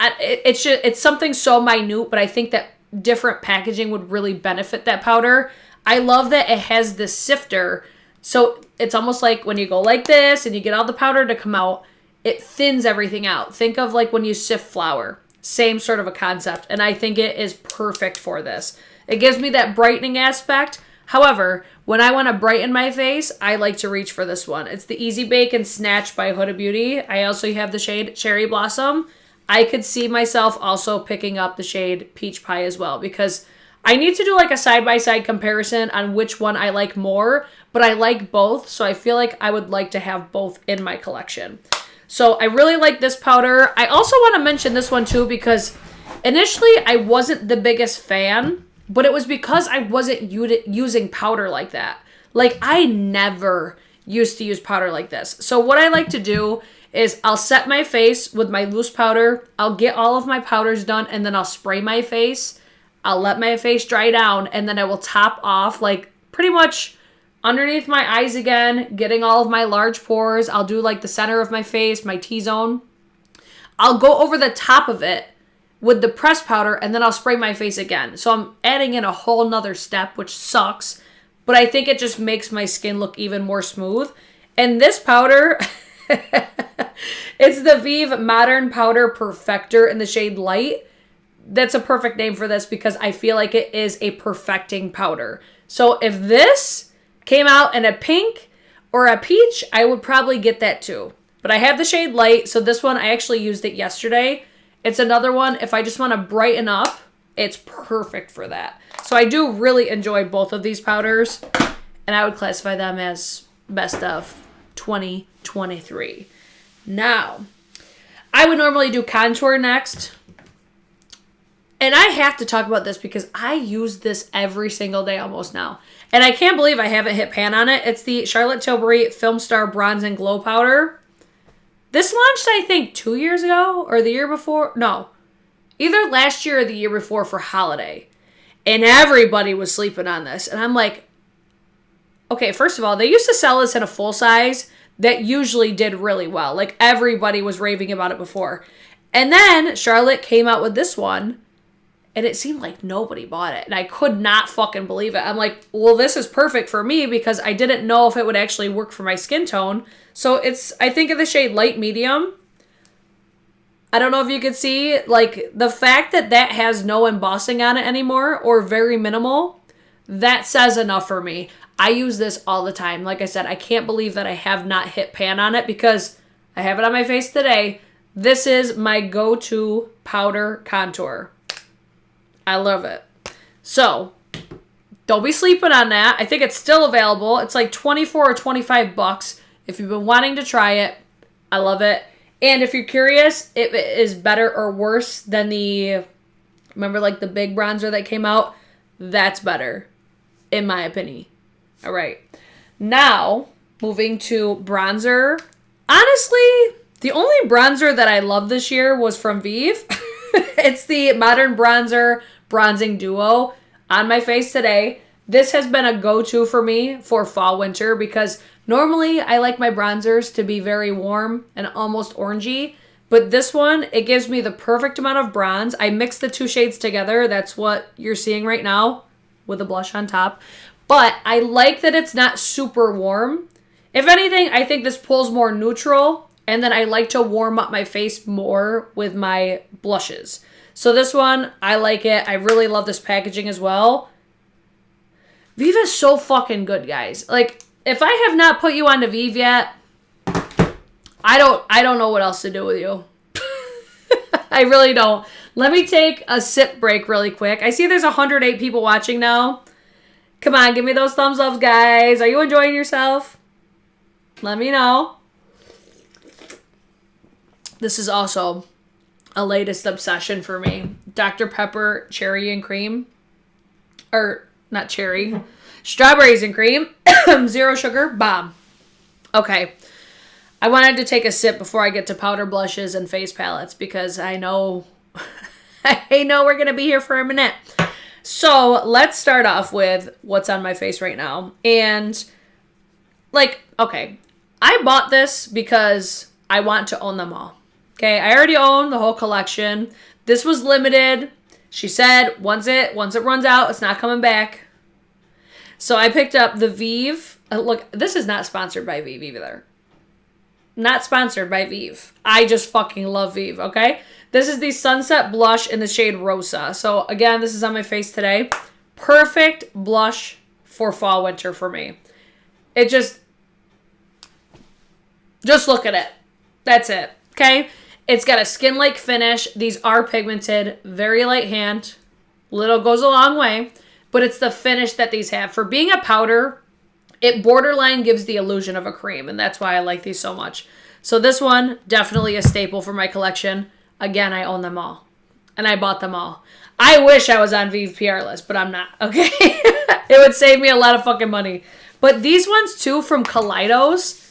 It's something so minute, but I think that different packaging would really benefit that powder. I love that it has this sifter. So it's almost like when you go like this and you get all the powder to come out, it thins everything out. Think of like when you sift flour. Same sort of a concept. And I think it is perfect for this. It gives me that brightening aspect. However, when I want to brighten my face, I like to reach for this one. It's the Easy Bake and Snatch by Huda Beauty. I also have the shade Cherry Blossom. I could see myself also picking up the shade Peach Pie as well, because I need to do like a side-by-side comparison on which one I like more, but I like both, so I feel like I would like to have both in my collection. So I really like this powder. I also want to mention this one too, because initially I wasn't the biggest fan, but it was because I wasn't using powder like that. Like, I never used to use powder like this. So what I like to do is I'll set my face with my loose powder. I'll get all of my powders done, and then I'll spray my face. I'll let my face dry down, and then I will top off, like, pretty much underneath my eyes again, getting all of my large pores. I'll do, like, the center of my face, my T-zone. I'll go over the top of it with the pressed powder, and then I'll spray my face again. So I'm adding in a whole nother step, which sucks, but I think it just makes my skin look even more smooth. And this powder, it's the Vive Modern Powder Perfector in the shade Light. That's a perfect name for this because I feel like it is a perfecting powder. So if this came out in a pink or a peach, I would probably get that too. But I have the shade Light, so this one, I actually used it yesterday. It's another one, if I just want to brighten up, it's perfect for that. So I do really enjoy both of these powders, and I would classify them as best of 2023. Now, I would normally do contour next. And I have to talk about this because I use this every single day almost now. And I can't believe I haven't hit pan on it. It's the Charlotte Tilbury Film Star Bronze and Glow Powder. This launched, I think, 2 years ago or the year before. No, either last year or the year before for holiday. And everybody was sleeping on this. And I'm like, okay, first of all, they used to sell this in a full size that usually did really well. Like, everybody was raving about it before. And then Charlotte came out with this one, and it seemed like nobody bought it. And I could not fucking believe it. I'm like, well, this is perfect for me because I didn't know if it would actually work for my skin tone. So it's, I think, of the shade Light Medium. I don't know if you could see, like, the fact that that has no embossing on it anymore or very minimal, that says enough for me. I use this all the time. Like I said, I can't believe that I have not hit pan on it because I have it on my face today. This is my go-to powder contour. I love it. So, don't be sleeping on that. I think it's still available. It's like 24 or 25 bucks. If you've been wanting to try it, I love it. And if you're curious if it is better or worse than the, remember like the big bronzer that came out? That's better, in my opinion. All right. Now, moving to bronzer. Honestly, the only bronzer that I love this year was from Vive. It's the Modern Bronzer Bronzing Duo on my face today. This has been a go-to for me for fall, winter, because normally I like my bronzers to be very warm and almost orangey. But this one, it gives me the perfect amount of bronze. I mix the two shades together. That's what you're seeing right now with the blush on top. But I like that it's not super warm. If anything, I think this pulls more neutral. And then I like to warm up my face more with my blushes. So this one, I like it. I really love this packaging as well. Vive is so fucking good, guys. Like, if I have not put you onto Vive yet, I don't know what else to do with you. I really don't. Let me take a sip break really quick. I see there's 108 people watching now. Come on, give me those thumbs up, guys. Are you enjoying yourself? Let me know. This is also a latest obsession for me. Dr. Pepper Cherry and Cream. Or, not cherry. Strawberries and cream. 0 sugar. Bomb. Okay. I wanted to take a sip before I get to powder blushes and face palettes because I know we're going to be here for a minute. So let's start off with what's on my face right now. And like, okay, I bought this because I want to own them all. Okay, I already own the whole collection. This was limited. She said once it runs out, it's not coming back. So I picked up the Vive. Look, this is not sponsored by Vive either. Not sponsored by Vive. I just fucking love Vive, okay? This is the Sunset Blush in the shade Rosa. So again, this is on my face today. Perfect blush for fall, winter for me. It just look at it. That's it, okay? It's got a skin-like finish. These are pigmented, very light hand. Little goes a long way, but it's the finish that these have. For being a powder, it borderline gives the illusion of a cream, and that's why I like these so much. So this one, definitely a staple for my collection. Again, I own them all, and I bought them all. I wish I was on Vive PR list, but I'm not, okay? It would save me a lot of fucking money. But these ones, too, from Kaleidos,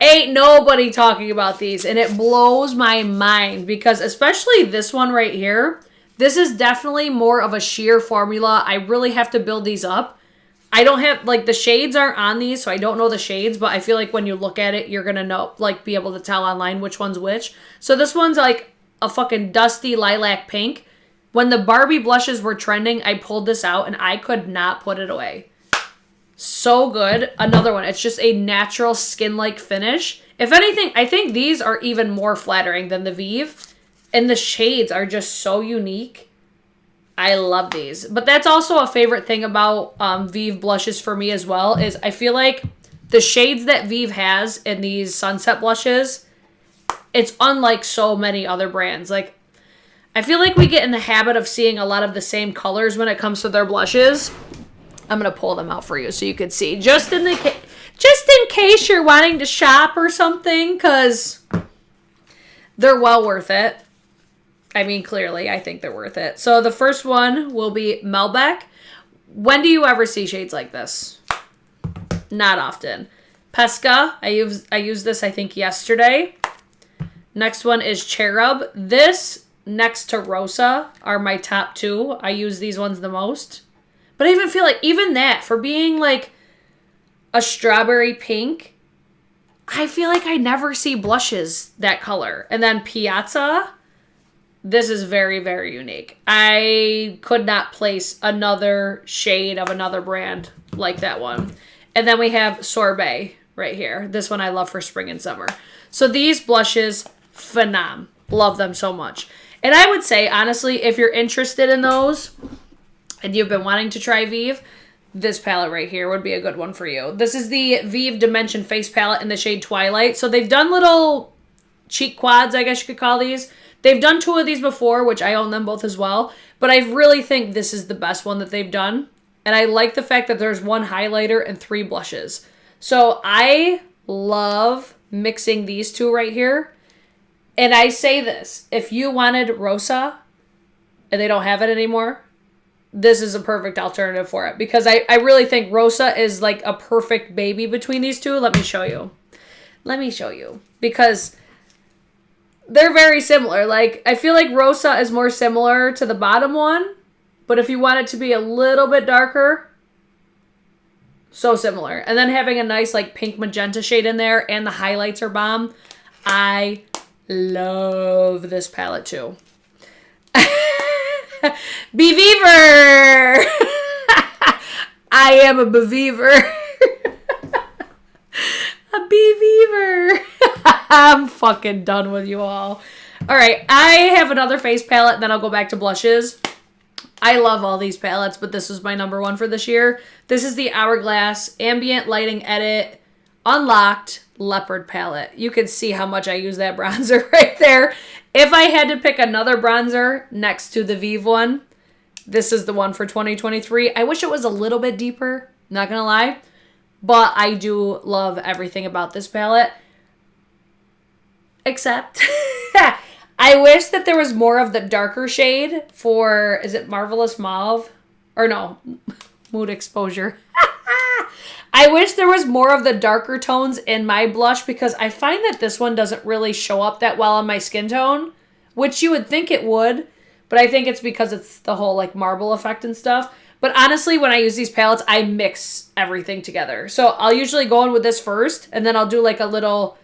ain't nobody talking about these, and it blows my mind because especially this one right here, this is definitely more of a sheer formula. I really have to build these up. I don't have, like, the shades aren't on these, so I don't know the shades, but I feel like when you look at it, you're gonna know, like, be able to tell online which one's which. So this one's, like, a fucking dusty lilac pink. When the Barbie blushes were trending, I pulled this out, and I could not put it away. So good. Another one. It's just a natural skin-like finish. If anything, I think these are even more flattering than the Vive. And the shades are just so unique. I love these. But that's also a favorite thing about Vive blushes for me as well, is I feel like the shades that Vive has in these sunset blushes, it's unlike so many other brands. Like, I feel like we get in the habit of seeing a lot of the same colors when it comes to their blushes. I'm going to pull them out for you so you can see. Just in case you're wanting to shop or something, because they're well worth it. I mean, clearly, I think they're worth it. So the first one will be Melbeck. When do you ever see shades like this? Not often. Pesca. I used this, I think, yesterday. Next one is Cherub. This, next to Rosa, are my top two. I use these ones the most. But I even feel like, even that, for being like a strawberry pink, I feel like I never see blushes that color. And then Piazza, this is very, very unique. I could not place another shade of another brand like that one. And then we have Sorbet right here. This one I love for spring and summer. So these blushes, phenom. Love them so much. And I would say, honestly, if you're interested in those and you've been wanting to try Vive, this palette right here would be a good one for you. This is the Vive Dimension Face Palette in the shade Twilight. So they've done little cheek quads, I guess you could call these. They've done two of these before, which I own them both as well. But I really think this is the best one that they've done. And I like the fact that there's one highlighter and 3 blushes. So I love mixing these two right here. And I say this, if you wanted Rosa and they don't have it anymore, this is a perfect alternative for it. Because I really think Rosa is like a perfect baby between these two. Let me show you. Because they're very similar. Like, I feel like Rosa is more similar to the bottom one. But if you want it to be a little bit darker, so similar. And then having a nice like pink magenta shade in there and the highlights are bomb. I love this palette too. Beaver! I am a Beaver. A Beaver. I'm fucking done with you all. Alright, I have another face palette and then I'll go back to blushes. I love all these palettes, but this was my number one for this year. This is the Hourglass Ambient Lighting Edit Unlocked Leopard palette. You can see how much I use that bronzer right there. If I had to pick another bronzer next to the Vive one, this is the one for 2023. I wish it was a little bit deeper, not gonna lie. But I do love everything about this palette. Except, I wish that there was more of the darker shade for, is it Marvelous Mauve? Or no, Mood Exposure. I wish there was more of the darker tones in my blush because I find that this one doesn't really show up that well on my skin tone, which you would think it would, but I think it's because it's the whole like marble effect and stuff. But honestly, when I use these palettes, I mix everything together. So I'll usually go in with this first, and then I'll do like a little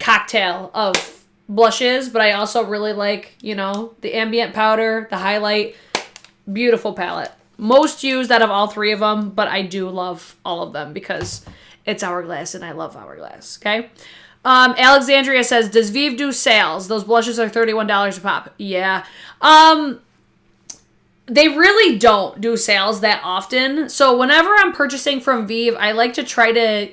cocktail of blushes, but I also really like, you know, the ambient powder, the highlight. Beautiful palette. Most used out of all three of them, but I do love all of them because it's Hourglass and I love Hourglass, okay? Alexandria says, does Vive do sales? Those blushes are $31 a pop. Yeah. They really don't do sales that often. So whenever I'm purchasing from Vive, I like to try to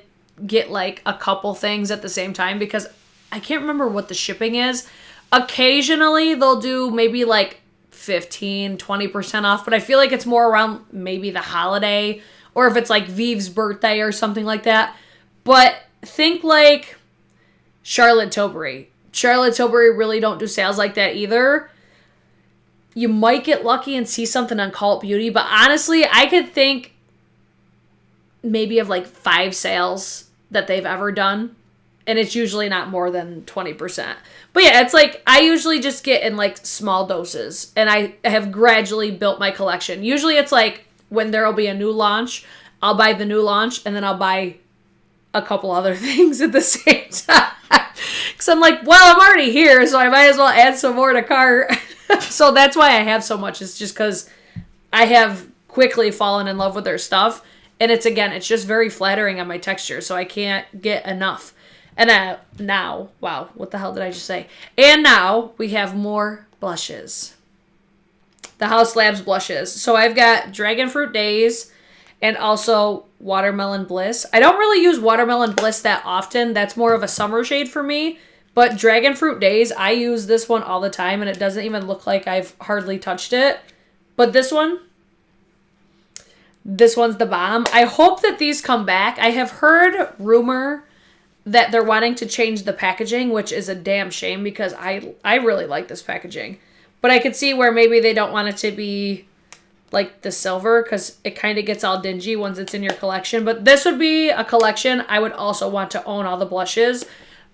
get like a couple things at the same time because I can't remember what the shipping is. Occasionally they'll do maybe like 15-20% off, but I feel like it's more around maybe the holiday or if it's like Vive's birthday or something like that. But think like Charlotte Tilbury. Charlotte Tilbury really don't do sales like that either. You might get lucky and see something on Cult Beauty, but honestly, I could think maybe of like 5 sales that they've ever done, and it's usually not more than 20%. But yeah, it's like I usually just get in like small doses, and I have gradually built my collection. Usually it's like when there will be a new launch, I'll buy the new launch, and then I'll buy a couple other things at the same time. Because I'm like, well, I'm already here, so I might as well add some more to cart. So that's why I have so much. It's just because I have quickly fallen in love with their stuff. And it's just very flattering on my texture. So I can't get enough. And now, wow, what the hell did I just say? And now we have more blushes. The House Labs blushes. So I've got Dragon Fruit Days and also Watermelon Bliss. I don't really use Watermelon Bliss that often. That's more of a summer shade for me. But Dragon Fruit Days, I use this one all the time, and it doesn't even look like I've hardly touched it. But this one's the bomb. I hope that these come back. I have heard rumor that they're wanting to change the packaging, which is a damn shame because I really like this packaging. But I could see where maybe they don't want it to be like the silver because it kind of gets all dingy once it's in your collection. But this would be a collection I would also want to own all the blushes.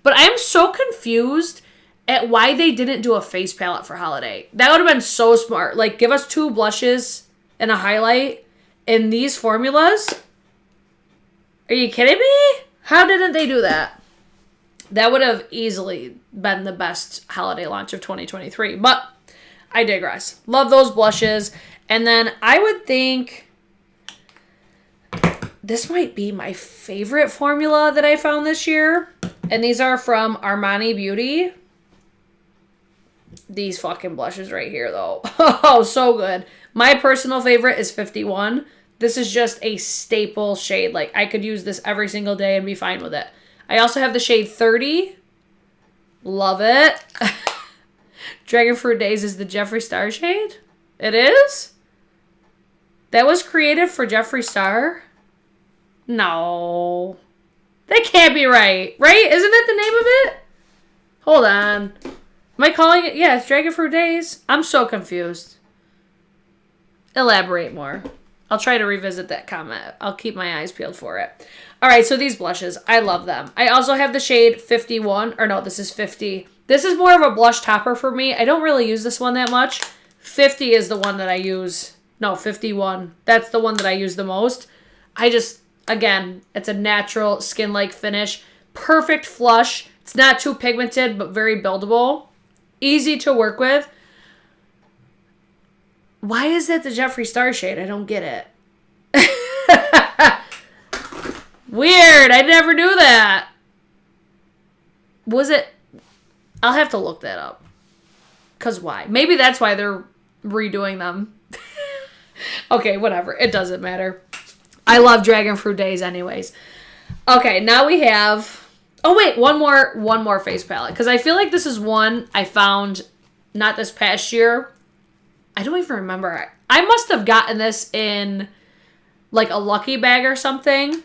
But I am so confused at why they didn't do a face palette for holiday. That would have been so smart. Like, give us 2 blushes and a highlight in these formulas. Are you kidding me? How didn't they do that? That would have easily been the best holiday launch of 2023. But I digress. Love those blushes. And then I would think this might be my favorite formula that I found this year. And these are from Armani Beauty. These fucking blushes right here, though. Oh, so good. My personal favorite is 51. This is just a staple shade. Like, I could use this every single day and be fine with it. I also have the shade 30. Love it. Dragon Fruit Days is the Jeffree Star shade? It is? That was created for Jeffree Star? No. That can't be right. Right? Isn't that the name of it? Hold on. Am I calling it? Yeah, it's Dragon Fruit Days. I'm so confused. Elaborate more. I'll try to revisit that comment. I'll keep my eyes peeled for it. All right, so these blushes, I love them. I also have the shade 51. Or no, this is 50. This is more of a blush topper for me. I don't really use this one that much. 50 is the one that I use. No, 51. That's the one that I use the most. Again, it's a natural skin-like finish. Perfect flush. It's not too pigmented, but very buildable. Easy to work with. Why is that the Jeffree Star shade? I don't get it. Weird. I never knew that. Was it? I'll have to look that up. Because why? Maybe that's why they're redoing them. Okay, whatever. It doesn't matter. I love Dragon Fruit Days anyways. Okay, now we have... Oh, wait. One more face palette. Because I feel like this is one I found not this past year. I don't even remember. I must have gotten this in like a lucky bag or something.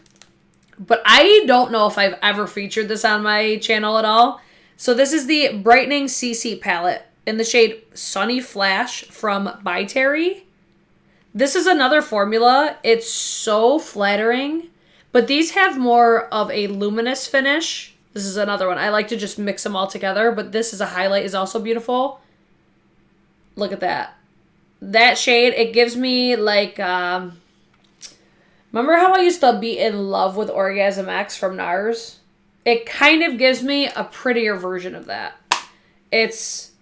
But I don't know if I've ever featured this on my channel at all. So this is the Brightening CC palette in the shade Sunny Flash from By Terry. This is another formula. It's so flattering. But these have more of a luminous finish. This is another one. I like to just mix them all together. But this is a highlight. Is also beautiful. Look at that. That shade, it gives me like... remember how I used to be in love with Orgasm X from NARS? It kind of gives me a prettier version of that. It's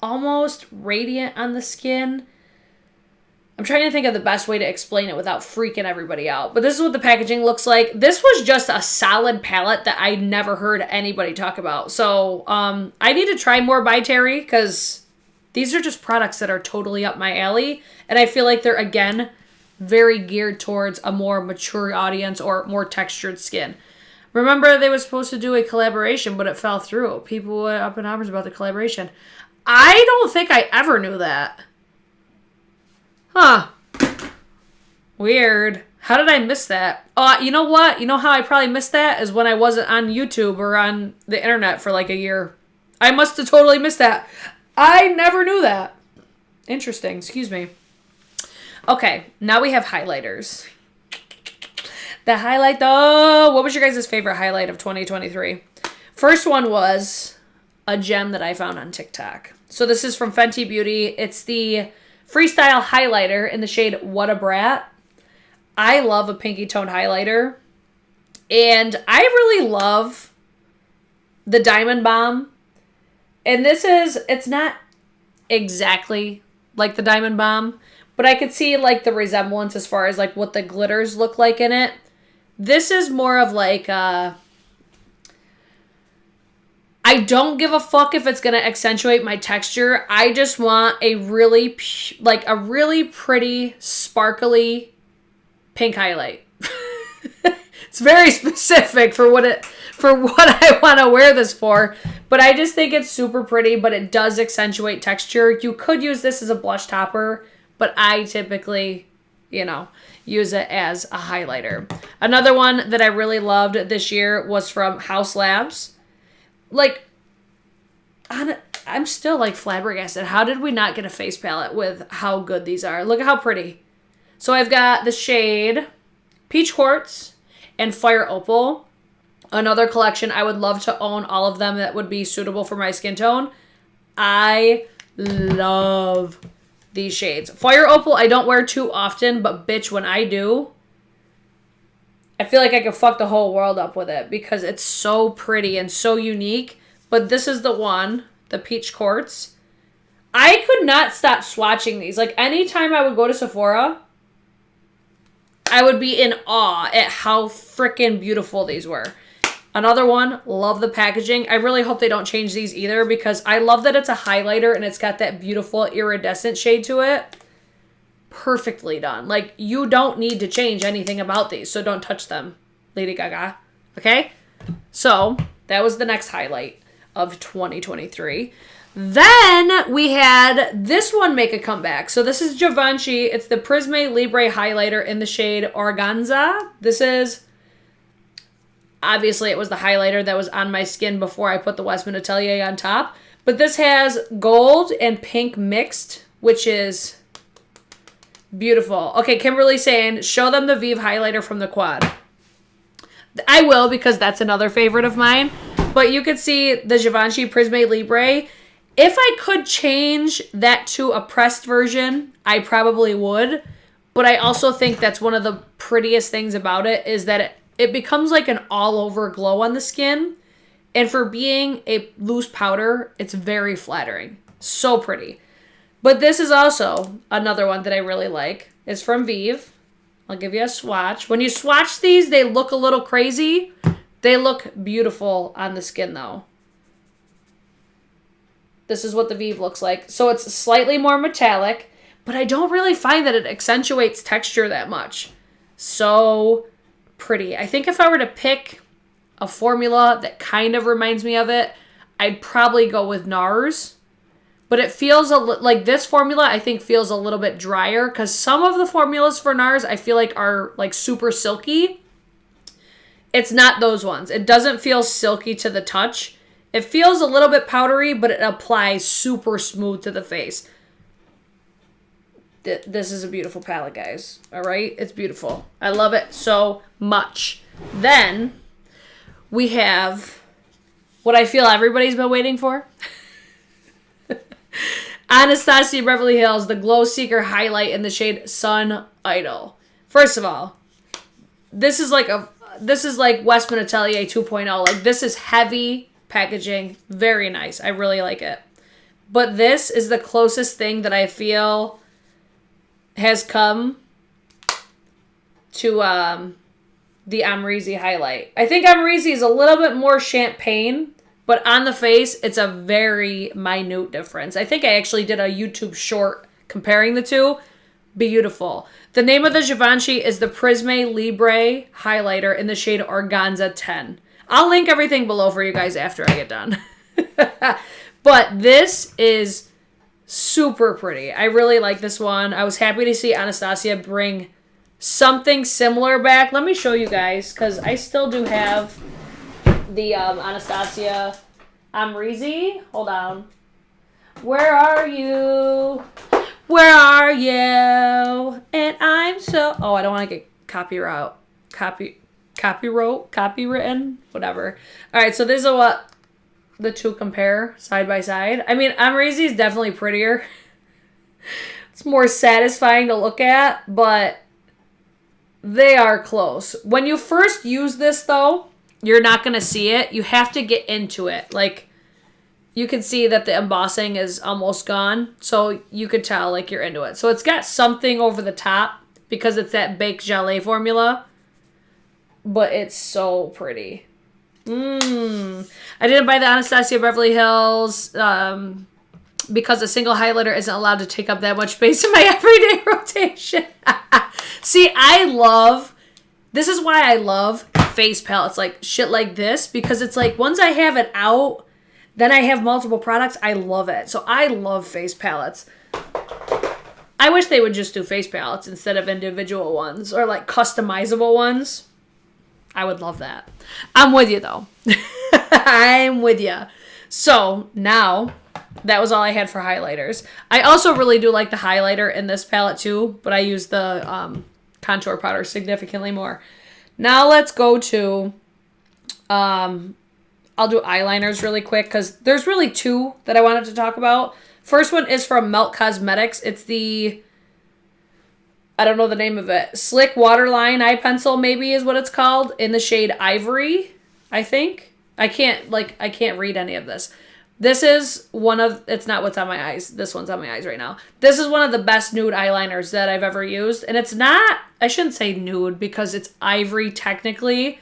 almost radiant on the skin. I'm trying to think of the best way to explain it without freaking everybody out. But this is what the packaging looks like. This was just a solid palette that I never heard anybody talk about. So I need to try more by Terry because these are just products that are totally up my alley. And I feel like they're, again, very geared towards a more mature audience or more textured skin. Remember, they were supposed to do a collaboration, but it fell through. People were up in arms about the collaboration. I don't think I ever knew that. Huh. Weird. How did I miss that? You know what? You know how I probably missed that? Is when I wasn't on YouTube or on the internet for like a year. I must have totally missed that. I never knew that. Interesting. Excuse me. Okay. Now we have highlighters. The highlight, though. What was your guys' favorite highlight of 2023? First one was a gem that I found on TikTok. So this is from Fenty Beauty. It's the Freestyle highlighter in the shade What a Brat. I love a pinky toned highlighter. And I really love the Diamond Bomb. And it's not exactly like the Diamond Bomb, but I could see like the resemblance as far as like what the glitters look like in it. This is more of like I don't give a fuck if it's going to accentuate my texture. I just want a really pretty, sparkly pink highlight. It's very specific for what I want to wear this for. But I just think it's super pretty, but it does accentuate texture. You could use this as a blush topper, but I typically, use it as a highlighter. Another one that I really loved this year was from House Labs. Like, I'm still like flabbergasted. How did we not get a face palette with how good these are? Look at how pretty. So I've got the shade Peach Quartz and Fire Opal. Another collection. I would love to own all of them that would be suitable for my skin tone. I love these shades. Fire Opal I don't wear too often, but bitch, when I do, I feel like I could fuck the whole world up with it because it's so pretty and so unique. But this is the one, the Peach Quartz. I could not stop swatching these. Like, anytime I would go to Sephora, I would be in awe at how freaking beautiful these were. Another one, love the packaging. I really hope they don't change these either because I love that it's a highlighter and it's got that beautiful iridescent shade to it. Perfectly done. Like, you don't need to change anything about these, so don't touch them, Lady Gaga. Okay? So, that was the next highlight of 2023. Then we had this one make a comeback. So this is Givenchy. It's the Prisme Libre highlighter in the shade Organza. This is, obviously it was the highlighter that was on my skin before I put the Westman Atelier on top. But this has gold and pink mixed, which is beautiful. Okay, Kimberly's saying, show them the Vive highlighter from the quad. I will, because that's another favorite of mine. But you could see the Givenchy Prisme Libre. If I could change that to a pressed version, I probably would. But I also think that's one of the prettiest things about it is that it becomes like an all-over glow on the skin. And for being a loose powder, it's very flattering. So pretty. But this is also another one that I really like. It's from Vive. I'll give you a swatch. When you swatch these, they look a little crazy. They look beautiful on the skin, though. This is what the Vive looks like. So it's slightly more metallic, but I don't really find that it accentuates texture that much. So pretty. I think if I were to pick a formula that kind of reminds me of it, I'd probably go with NARS. But it feels like this formula, I think, feels a little bit drier because some of the formulas for NARS I feel like are like super silky. It's not those ones. It doesn't feel silky to the touch. It feels a little bit powdery, but it applies super smooth to the face. This is a beautiful palette, guys. All right? It's beautiful. I love it so much. Then we have what I feel everybody's been waiting for. Anastasia Beverly Hills, the Glow Seeker highlight in the shade Sun Idol. First of all, this is like Westman Atelier 2.0. Like, this is heavy. packaging. Very nice. I really like it. But this is the closest thing that I feel has come to the Amrezy highlight. I think Amrezy is a little bit more champagne, but on the face, it's a very minute difference. I think I actually did a YouTube short comparing the two. Beautiful. The name of the Givenchy is the Prisme Libre highlighter in the shade Organza 10. I'll link everything below for you guys after I get done. But this is super pretty. I really like this one. I was happy to see Anastasia bring something similar back. Let me show you guys, because I still do have the Anastasia Amrezy. Hold on. Where are you? Where are you? And I'm so... Oh, I don't want to get copywritten, whatever. All right, so this is what the two compare side by side. I mean, Amrezy is definitely prettier. It's more satisfying to look at, but they are close. When you first use this, though, you're not going to see it. You have to get into it. Like, you can see that the embossing is almost gone, so you could tell, like, you're into it. So it's got something over the top because it's that baked gelée formula, but it's so pretty. I didn't buy the Anastasia Beverly Hills because a single highlighter isn't allowed to take up that much space in my everyday rotation. See, this is why I love face palettes, like shit like this, because it's like once I have it out, then I have multiple products. I love it. So I love face palettes. I wish they would just do face palettes instead of individual ones or like customizable ones. I would love that. I'm with you, though. I'm with you. So, now, that was all I had for highlighters. I also really do like the highlighter in this palette, too, but I use the contour powder significantly more. Now, let's go to... I'll do eyeliners really quick, because there's really two that I wanted to talk about. First one is from Melt Cosmetics. It's the... I don't know the name of it. Slick Waterline Eye Pencil, maybe is what it's called, in the shade Ivory, I think. I can't read any of this. This is it's not what's on my eyes. This one's on my eyes right now. This is one of the best nude eyeliners that I've ever used. And it's not, I shouldn't say nude because it's ivory technically.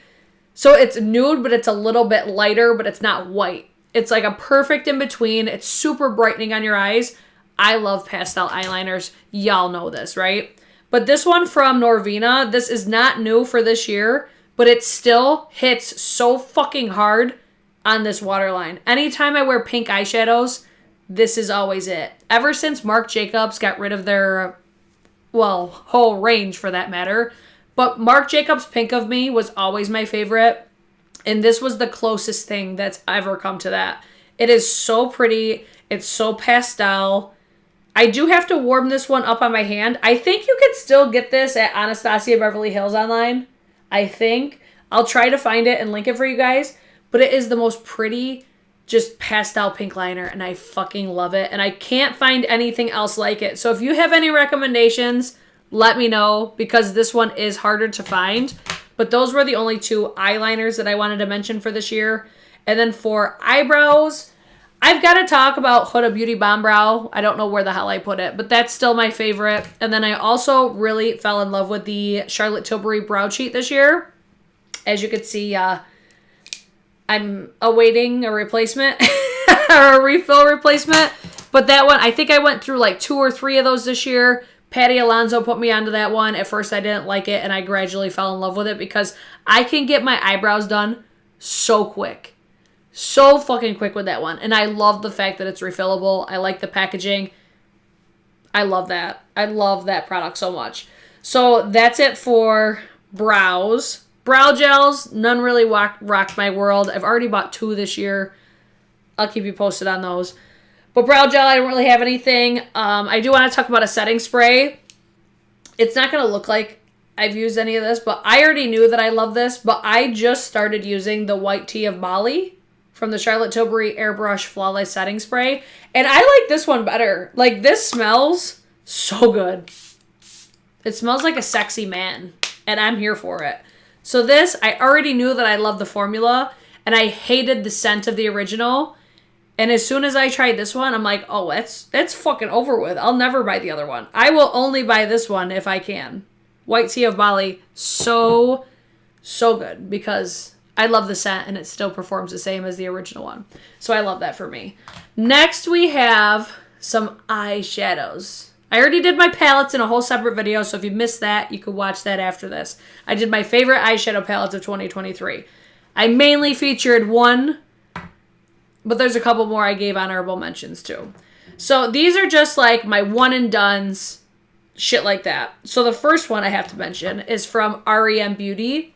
So it's nude, but it's a little bit lighter, but it's not white. It's like a perfect in between. It's super brightening on your eyes. I love pastel eyeliners. Y'all know this, right? But this one from Norvina, this is not new for this year, but it still hits so fucking hard on this waterline. Anytime I wear pink eyeshadows, this is always it. Ever since Marc Jacobs got rid of their, whole range for that matter, but Marc Jacobs Pink of Me was always my favorite, and this was the closest thing that's ever come to that. It is so pretty. It's so pastel. I do have to warm this one up on my hand. I think you could still get this at Anastasia Beverly Hills online. I think. I'll try to find it and link it for you guys. But it is the most pretty, just pastel pink liner, and I fucking love it. And I can't find anything else like it. So if you have any recommendations, let me know, because this one is harder to find. But those were the only two eyeliners that I wanted to mention for this year. And then for eyebrows... I've got to talk about Huda Beauty Bomb Brow. I don't know where the hell I put it, but that's still my favorite. And then I also really fell in love with the Charlotte Tilbury Brow Cheat this year. As you can see, I'm awaiting a replacement or a refill replacement. But that one, I think I went through like 2 or 3 of those this year. Patty Alonso put me onto that one. At first, I didn't like it, and I gradually fell in love with it because I can get my eyebrows done so quick. So fucking quick with that one. And I love the fact that it's refillable. I like the packaging. I love that. I love that product so much. So that's it for brows. Brow gels, none really rocked my world. I've already bought 2 this year. I'll keep you posted on those. But brow gel, I don't really have anything. I do want to talk about a setting spray. It's not going to look like I've used any of this, but I already knew that I love this. But I just started using the White Tea of Molly from the Charlotte Tilbury Airbrush Flawless Setting Spray. And I like this one better. Like, this smells so good. It smells like a sexy man. And I'm here for it. So this, I already knew that I love the formula. and I hated the scent of the original. And as soon as I tried this one, I'm like, oh, that's fucking over with. I'll never buy the other one. I will only buy this one if I can. White Tea of Bali, so good, because I love the scent and it still performs the same as the original one. So I love that for me. Next, we have some eyeshadows. I already did my palettes in a whole separate video, so if you missed that, you could watch that after this. I did my favorite eyeshadow palettes of 2023. I mainly featured one, but there's a couple more I gave honorable mentions too. So these are just like my one and dones, shit like that. So the first one I have to mention is from REM Beauty.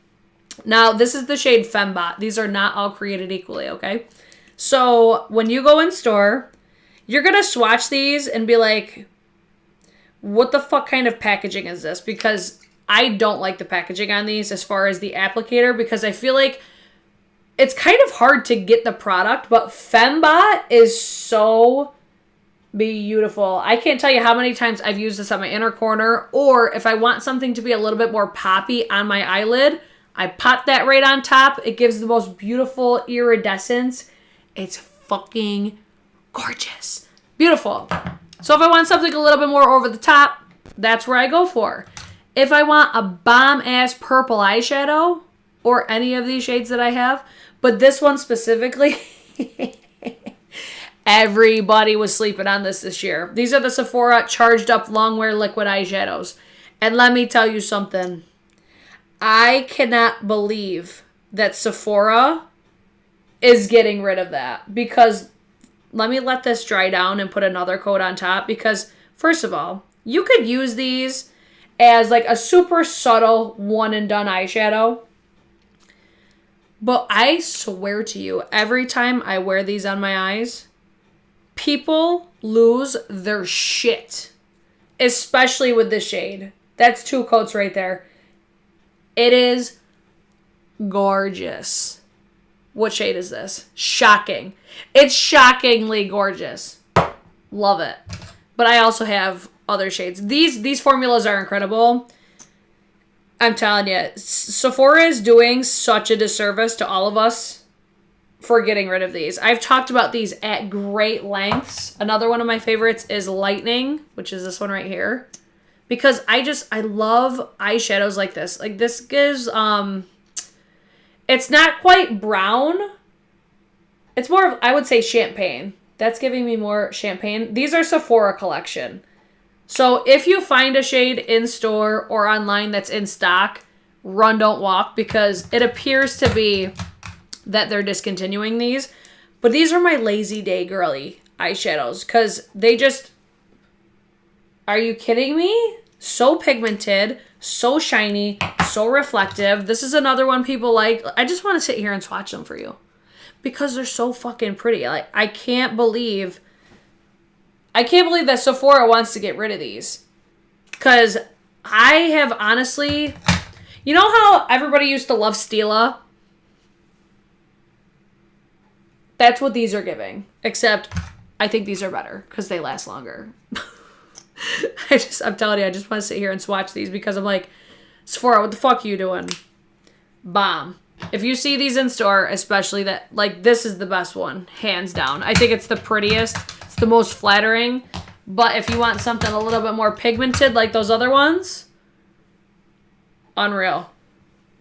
Now, this is the shade Fembot. These are not all created equally, okay? So when you go in store, you're going to swatch these and be like, what the fuck kind of packaging is this? Because I don't like the packaging on these as far as the applicator, because I feel like it's kind of hard to get the product, but Fembot is so beautiful. I can't tell you how many times I've used this on my inner corner, or if I want something to be a little bit more poppy on my eyelid, I pop that right on top. It gives the most beautiful iridescence. It's fucking gorgeous. Beautiful. So if I want something a little bit more over the top, that's where I go for. If I want a bomb-ass purple eyeshadow, or any of these shades that I have, but this one specifically, everybody was sleeping on this year. These are the Sephora Charged Up Longwear Liquid Eyeshadows. And let me tell you something. I cannot believe that Sephora is getting rid of that, because let me let this dry down and put another coat on top, because first of all, you could use these as like a super subtle one and done eyeshadow. But I swear to you, every time I wear these on my eyes, people lose their shit. Especially with this shade. That's 2 coats right there. It is gorgeous. What shade is this? Shocking. It's shockingly gorgeous. Love it. But I also have other shades. These formulas are incredible. I'm telling you, Sephora is doing such a disservice to all of us for getting rid of these. I've talked about these at great lengths. Another one of my favorites is Lightning, which is this one right here. Because I love eyeshadows like this. Like this gives, it's not quite brown. It's more of, I would say, champagne. That's giving me more champagne. These are Sephora collection. So if you find a shade in store or online that's in stock, run, don't walk, because it appears to be that they're discontinuing these. But these are my lazy day girly eyeshadows, because they just, are you kidding me? So pigmented, so shiny, so reflective. This is another one people like. I just want to sit here and swatch them for you because they're so fucking pretty. Like, I can't believe that Sephora wants to get rid of these, because I have honestly, you know how everybody used to love Stila? That's what these are giving, except I think these are better because they last longer. I'm telling you, I just want to sit here and swatch these because I'm like, Sephora, what the fuck are you doing? Bomb. If you see these in store, especially that, like, this is the best one, hands down. I think it's the prettiest. It's the most flattering. But if you want something a little bit more pigmented like those other ones, unreal.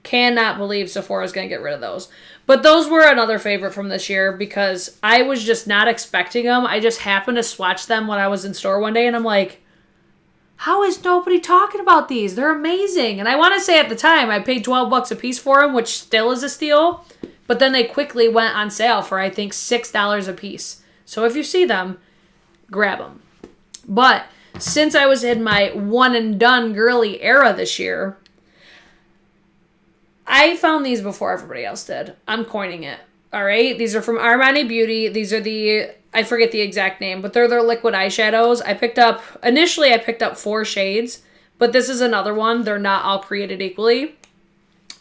Cannot believe Sephora's going to get rid of those. But those were another favorite from this year because I was just not expecting them. I just happened to swatch them when I was in store one day, and I'm like, how is nobody talking about these? They're amazing. And I want to say at the time, I paid $12 a piece for them, which still is a steal. But then they quickly went on sale for, I think, $6 a piece. So if you see them, grab them. But since I was in my one and done girly era this year, I found these before everybody else did. I'm coining it. All right. These are from Armani Beauty. These are I forget the exact name, but they're their liquid eyeshadows. Initially I picked up 4 shades, but this is another one. They're not all created equally.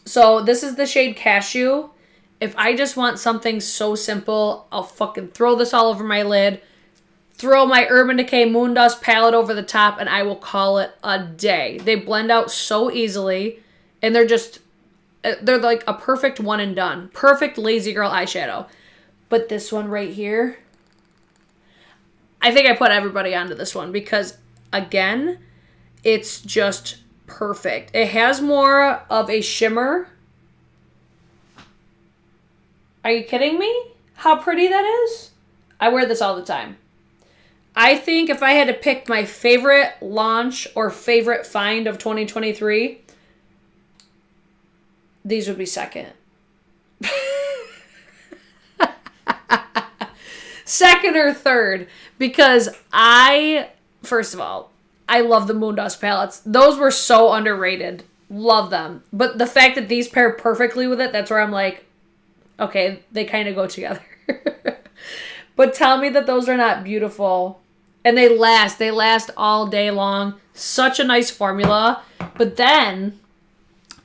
So this is the shade Cashew. If I just want something so simple, I'll fucking throw this all over my lid, throw my Urban Decay Moondust palette over the top, and I will call it a day. They blend out so easily, and they're just They're like a perfect one and done. Perfect lazy girl eyeshadow. But this one right here, I think I put everybody onto this one because, again, it's just perfect. It has more of a shimmer. Are you kidding me? How pretty that is? I wear this all the time. I think if I had to pick my favorite launch or favorite find of 2023, these would be second. Second or third, because first of all, I love the Moondust palettes. Those were so underrated. Love them. But the fact that these pair perfectly with it, that's where I'm like, okay, they kind of go together. But tell me that those are not beautiful. And they last. They last all day long. Such a nice formula. But then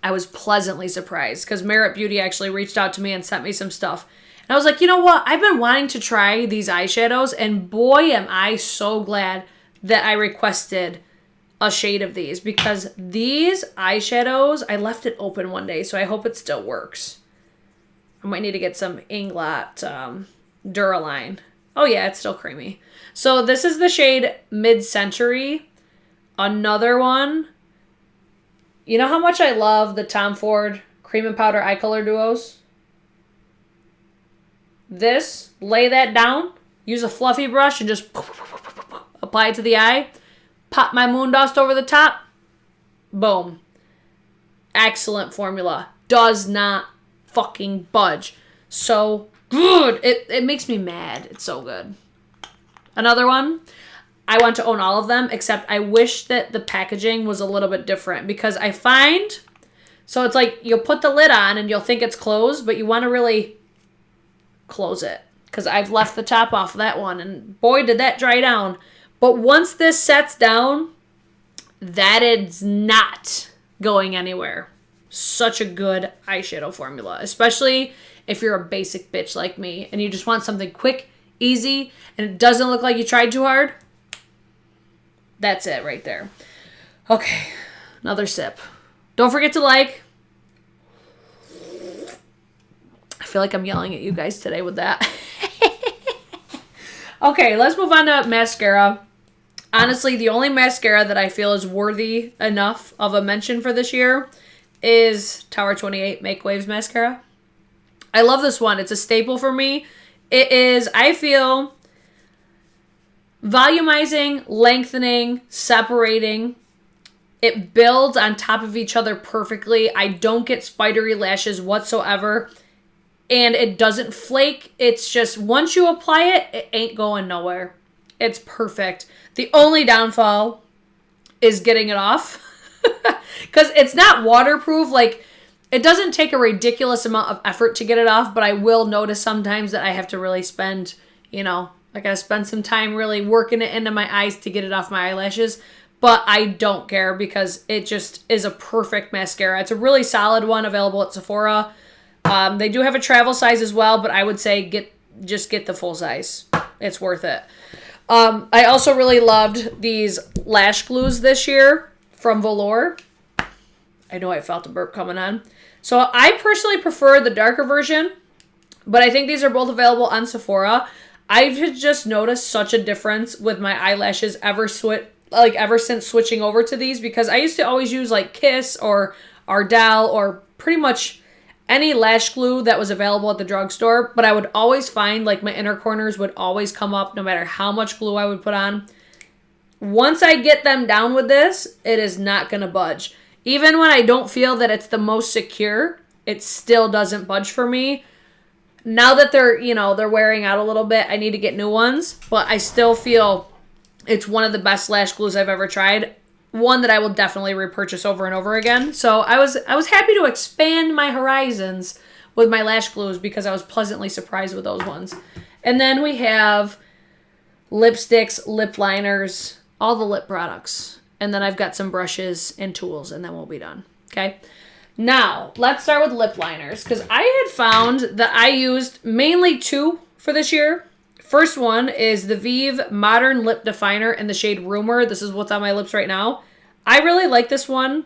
I was pleasantly surprised because Merit Beauty actually reached out to me and sent me some stuff. And I was like, you know what? I've been wanting to try these eyeshadows, and boy, am I so glad that I requested a shade of these, because these eyeshadows, I left it open one day, so I hope it still works. I might need to get some Inglot Duraline. Oh yeah, it's still creamy. So this is the shade Mid-Century. Another one. You know how much I love the Tom Ford Cream and Powder Eye Color Duos? This, lay that down, use a fluffy brush and just apply it to the eye. Pop my Moondust over the top. Boom. Excellent formula. Does not fucking budge. So good. It makes me mad. It's so good. Another one. I want to own all of them, except I wish that the packaging was a little bit different, because I find, so it's like you'll put the lid on and you'll think it's closed, but you want to really close it, because I've left the top off of that one, and boy, did that dry down. But once this sets down, that is not going anywhere. Such a good eyeshadow formula, especially if you're a basic bitch like me and you just want something quick, easy, and it doesn't look like you tried too hard. That's it right there. Okay, another sip. Don't forget to like. I feel like I'm yelling at you guys today with that. Okay, let's move on to mascara. Honestly, the only mascara that I feel is worthy enough of a mention for this year is Tower 28 Make Waves Mascara. I love this one. It's a staple for me. It is, I feel, volumizing, lengthening, separating. It builds on top of each other perfectly. I don't get spidery lashes whatsoever. And it doesn't flake. It's just, once you apply it, it ain't going nowhere. It's perfect. The only downfall is getting it off. Because it's not waterproof. Like, it doesn't take a ridiculous amount of effort to get it off. But I will notice sometimes that I have to really spend, I gotta spend some time really working it into my eyes to get it off my eyelashes. But I don't care, because it just is a perfect mascara. It's a really solid one, available at Sephora. They do have a travel size as well, but I would say get the full size. It's worth it. I also really loved these lash glues this year from Velour. I know I felt a burp coming on. So I personally prefer the darker version, but I think these are both available on Sephora. I've just noticed such a difference with my eyelashes ever since switching over to these, because I used to always use like Kiss or Ardell or pretty much any lash glue that was available at the drugstore, but I would always find like my inner corners would always come up no matter how much glue I would put on. Once I get them down with this, it is not going to budge. Even when I don't feel that it's the most secure, it still doesn't budge for me. Now that they're wearing out a little bit, I need to get new ones, but I still feel it's one of the best lash glues I've ever tried. One that I will definitely repurchase over and over again. So I was happy to expand my horizons with my lash glues, because I was pleasantly surprised with those ones. And then we have lipsticks, lip liners, all the lip products. And then I've got some brushes and tools, and then we'll be done. Okay? Now, let's start with lip liners, because I had found that I used mainly two for this year. First one is the Vive Modern Lip Definer in the shade Rumor. This is what's on my lips right now. I really like this one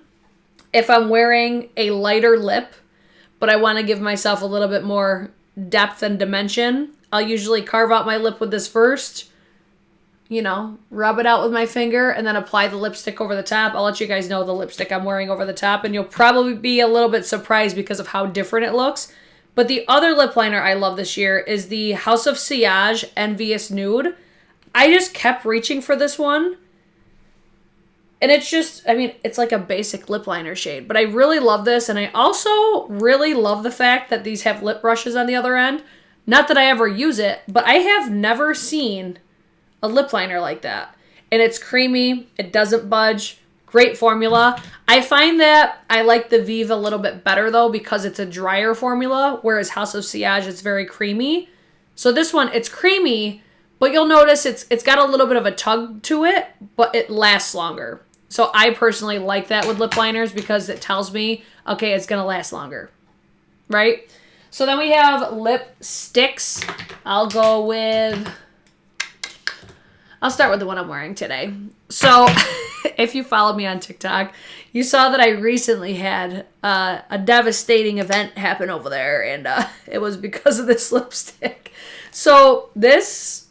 if I'm wearing a lighter lip. but I want to give myself a little bit more depth and dimension. I'll usually carve out my lip with this first, you know, rub it out with my finger, and then apply the lipstick over the top. I'll let you guys know the lipstick I'm wearing over the top, and you'll probably be a little bit surprised because of how different it looks. But the other lip liner I love this year is the House of Sillage Envious Nude. I just kept reaching for this one. And it's just, I mean, it's like a basic lip liner shade. But I really love this. And I also really love the fact that these have lip brushes on the other end. Not that I ever use it, but I have never seen a lip liner like that. And it's creamy. It doesn't budge. Great formula. I find that I like the Vive a little bit better, though, because it's a drier formula, whereas House of Sillage is very creamy. So this one, it's creamy, but you'll notice it's got a little bit of a tug to it, but it lasts longer. So I personally like that with lip liners because it tells me, okay, it's going to last longer, right? So then we have lipsticks. I'll start with the one I'm wearing today. So if you follow me on TikTok, you saw that I recently had a devastating event happen over there, and it was because of this lipstick. So this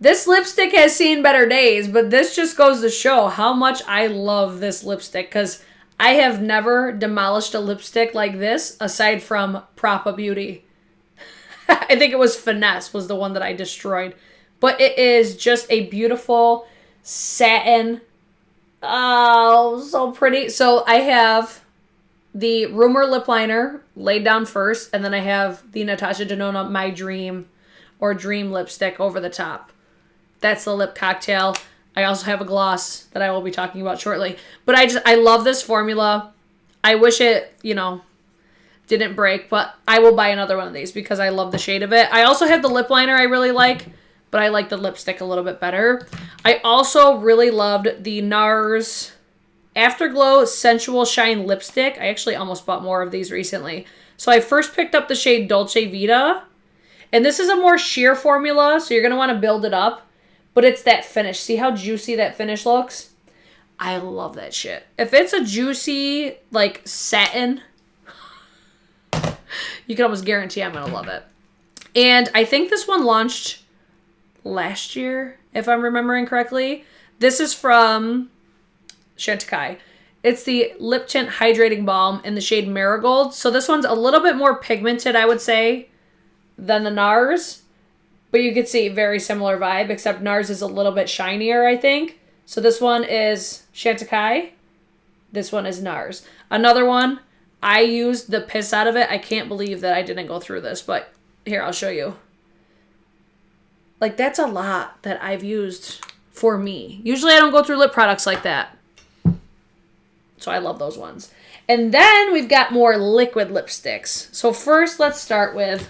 lipstick has seen better days, but this just goes to show how much I love this lipstick, because I have never demolished a lipstick like this aside from Propa Beauty. I think it was Finesse was the one that I destroyed. But it is just a beautiful satin. Oh, so pretty. So I have the Rumor lip liner laid down first, and then I have the Natasha Denona My Dream or Dream lipstick over the top. That's the lip cocktail. I also have a gloss that I will be talking about shortly. But I love this formula. I wish it, you know, didn't break, but I will buy another one of these because I love the shade of it. I also have the lip liner I really like, but I like the lipstick a little bit better. I also really loved the NARS Afterglow Sensual Shine Lipstick. I actually almost bought more of these recently. So I first picked up the shade Dolce Vita. And this is a more sheer formula, so you're going to want to build it up. But it's that finish. See how juicy that finish looks? I love that shit. If it's a juicy, like, satin, you can almost guarantee I'm going to love it. And I think this one launched last year, if I'm remembering correctly. This is from Chantecaille. It's the Lip Tint Hydrating Balm in the shade Marigold. So this one's a little bit more pigmented, I would say, than the NARS. But you can see very similar vibe, except NARS is a little bit shinier, I think. So this one is Chantecaille. This one is NARS. Another one, I used the piss out of it. I can't believe that I didn't go through this, but here, I'll show you. Like, that's a lot that I've used for me. Usually I don't go through lip products like that. So I love those ones. And then we've got more liquid lipsticks. So first, let's start with...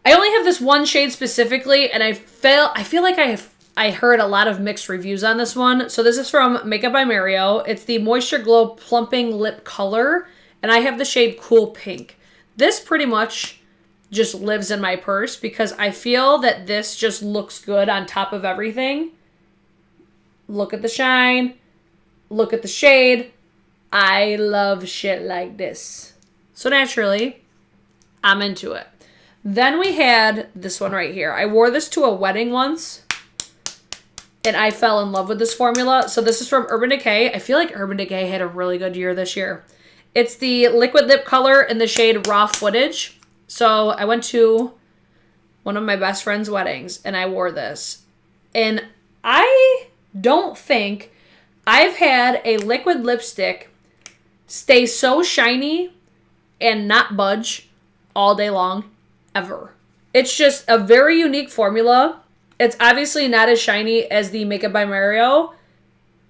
I only have this one shade specifically, and I feel like I heard a lot of mixed reviews on this one. So this is from Makeup by Mario. It's the Moisture Glow Plumping Lip Color, and I have the shade Cool Pink. This pretty much just lives in my purse because I feel that this just looks good on top of everything. Look at the shine. Look at the shade. I love shit like this. So naturally, I'm into it. Then we had this one right here. I wore this to a wedding once, and I fell in love with this formula. So this is from Urban Decay. I feel like Urban Decay had a really good year this year. It's the liquid lip color in the shade Raw Footage. So I went to one of my best friend's weddings, and I wore this. And I don't think I've had a liquid lipstick stay so shiny and not budge all day long, ever. It's just a very unique formula. It's obviously not as shiny as the Makeup by Mario,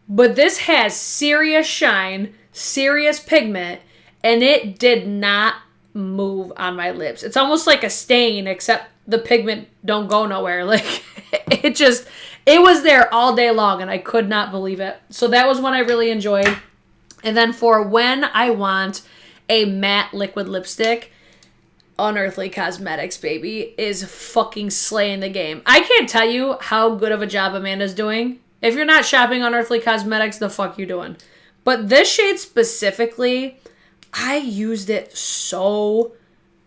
but this has serious shine, serious pigment, and it did not move on my lips. It's almost like a stain, except the pigment don't go nowhere. Like, it was there all day long, and I could not believe it. So that was one I really enjoyed. And then for when I want a matte liquid lipstick, Unearthly Cosmetics, baby, is fucking slaying the game. I can't tell you how good of a job Amanda's doing. If you're not shopping Unearthly Cosmetics, the fuck you doing? But this shade specifically, I used it so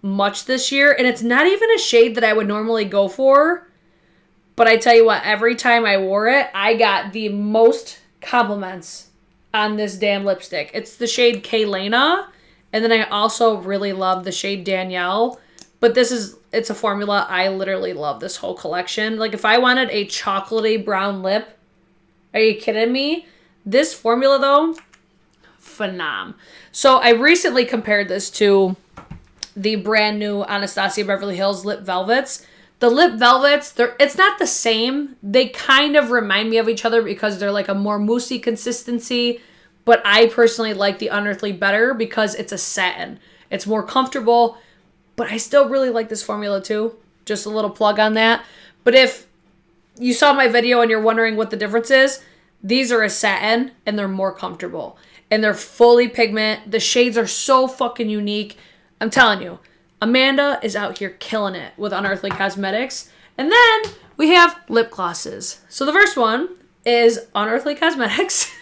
much this year, and it's not even a shade that I would normally go for. But I tell you what, every time I wore it, I got the most compliments on this damn lipstick. It's the shade Kaylena, and then I also really love the shade Danielle. But it's a formula. I literally love this whole collection. Like, if I wanted a chocolatey brown lip, are you kidding me? This formula, though, phenom. So I recently compared this to the brand new Anastasia Beverly Hills Lip Velvets. The Lip Velvets, it's not the same. They kind of remind me of each other because they're like a more moussey consistency. But I personally like the Unearthly better because it's a satin. It's more comfortable. But I still really like this formula too. Just a little plug on that. But if you saw my video and you're wondering what the difference is, these are a satin and they're more comfortable. And they're fully pigment. The shades are so fucking unique. I'm telling you, Amanda is out here killing it with Unearthly Cosmetics. And then we have lip glosses. So the first one is Unearthly Cosmetics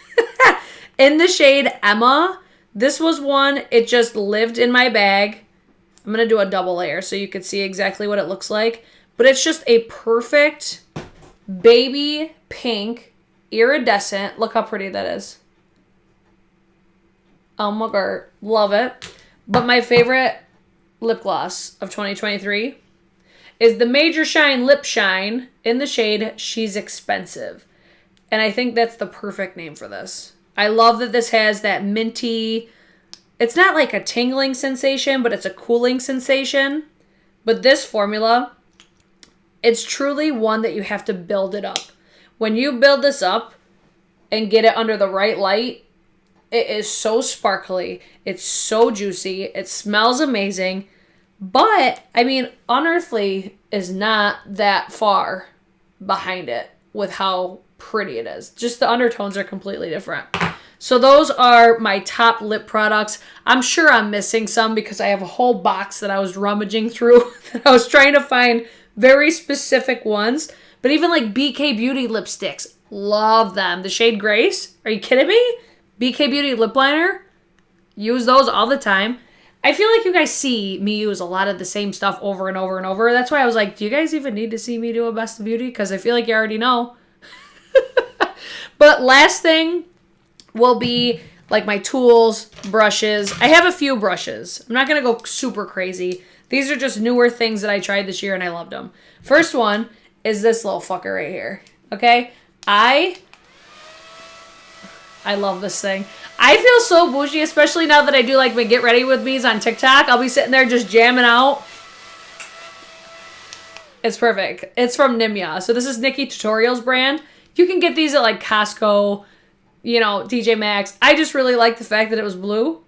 in the shade Emma. This was one, it just lived in my bag. I'm going to do a double layer so you can see exactly what it looks like. But it's just a perfect baby pink, iridescent. Look how pretty that is. Oh my god, love it. But my favorite lip gloss of 2023 is the Major Shine Lip Shine in the shade She's Expensive. And I think that's the perfect name for this. I love that this has that minty, it's not like a tingling sensation, but it's a cooling sensation. But this formula, it's truly one that you have to build it up. When you build this up and get it under the right light, it is so sparkly. It's so juicy. It smells amazing. But, I mean, Unearthly is not that far behind it with how pretty it is. Just the undertones are completely different. So those are my top lip products. I'm sure I'm missing some because I have a whole box that I was rummaging through. I was trying to find very specific ones. But even like BK Beauty lipsticks, love them. The shade Grace, are you kidding me? BK Beauty lip liner, use those all the time. I feel like you guys see me use a lot of the same stuff over and over and over. That's why I was like, do you guys even need to see me do a Best of Beauty? Because I feel like you already know. But last thing will be like my tools, brushes. I have a few brushes. I'm not going to go super crazy. These are just newer things that I tried this year and I loved them. First one is this little fucker right here. Okay? I love this thing. I feel so bougie, especially now that I do like my get ready with me's on TikTok. I'll be sitting there just jamming out. It's perfect. It's from Nimya. So this is Nikki Tutorials brand. You can get these at like Costco, you know, TJ Maxx. I just really like the fact that it was blue.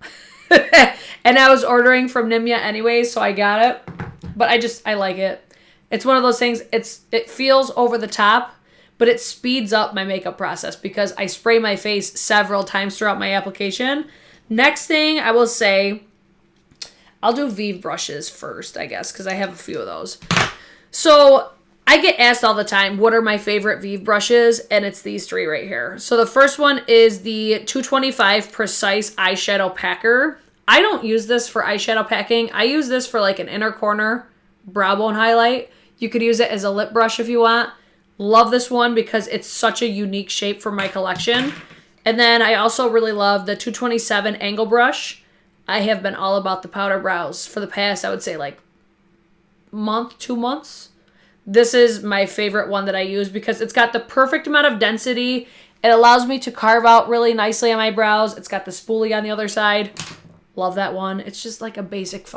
And I was ordering from Nimya anyways, so I got it. But I like it. It's one of those things, it feels over the top, but it speeds up my makeup process because I spray my face several times throughout my application. Next thing I will say, I'll do Vive brushes first, I guess, because I have a few of those. So I get asked all the time, what are my favorite Vive brushes? And it's these three right here. So the first one is the 225 Precise Eyeshadow Packer. I don't use this for eyeshadow packing. I use this for like an inner corner brow bone highlight. You could use it as a lip brush if you want. Love this one because it's such a unique shape for my collection. And then I also really love the 227 Angle Brush. I have been all about the powder brows for the past, I would say like month, 2 months. This is my favorite one that I use because it's got the perfect amount of density. It allows me to carve out really nicely on my brows. It's got the spoolie on the other side. Love that one. It's just like a basic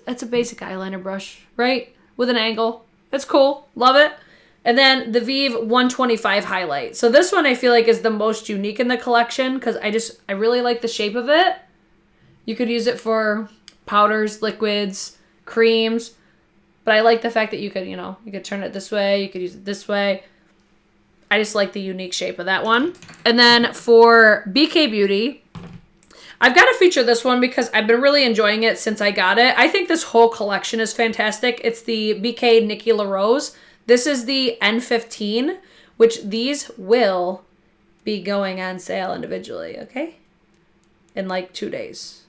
it's a basic eyeliner brush, right? With an angle. It's cool. Love it. And then the Vive 125 highlight. So this one I feel like is the most unique in the collection because I really like the shape of it. You could use it for powders, liquids, creams. But I like the fact that you could turn it this way. You could use it this way. I just like the unique shape of that one. And then for BK Beauty, I've got to feature this one because I've been really enjoying it since I got it. I think this whole collection is fantastic. It's the BK Nikki LaRose. This is the N15, which these will be going on sale individually, okay? in like 2 days.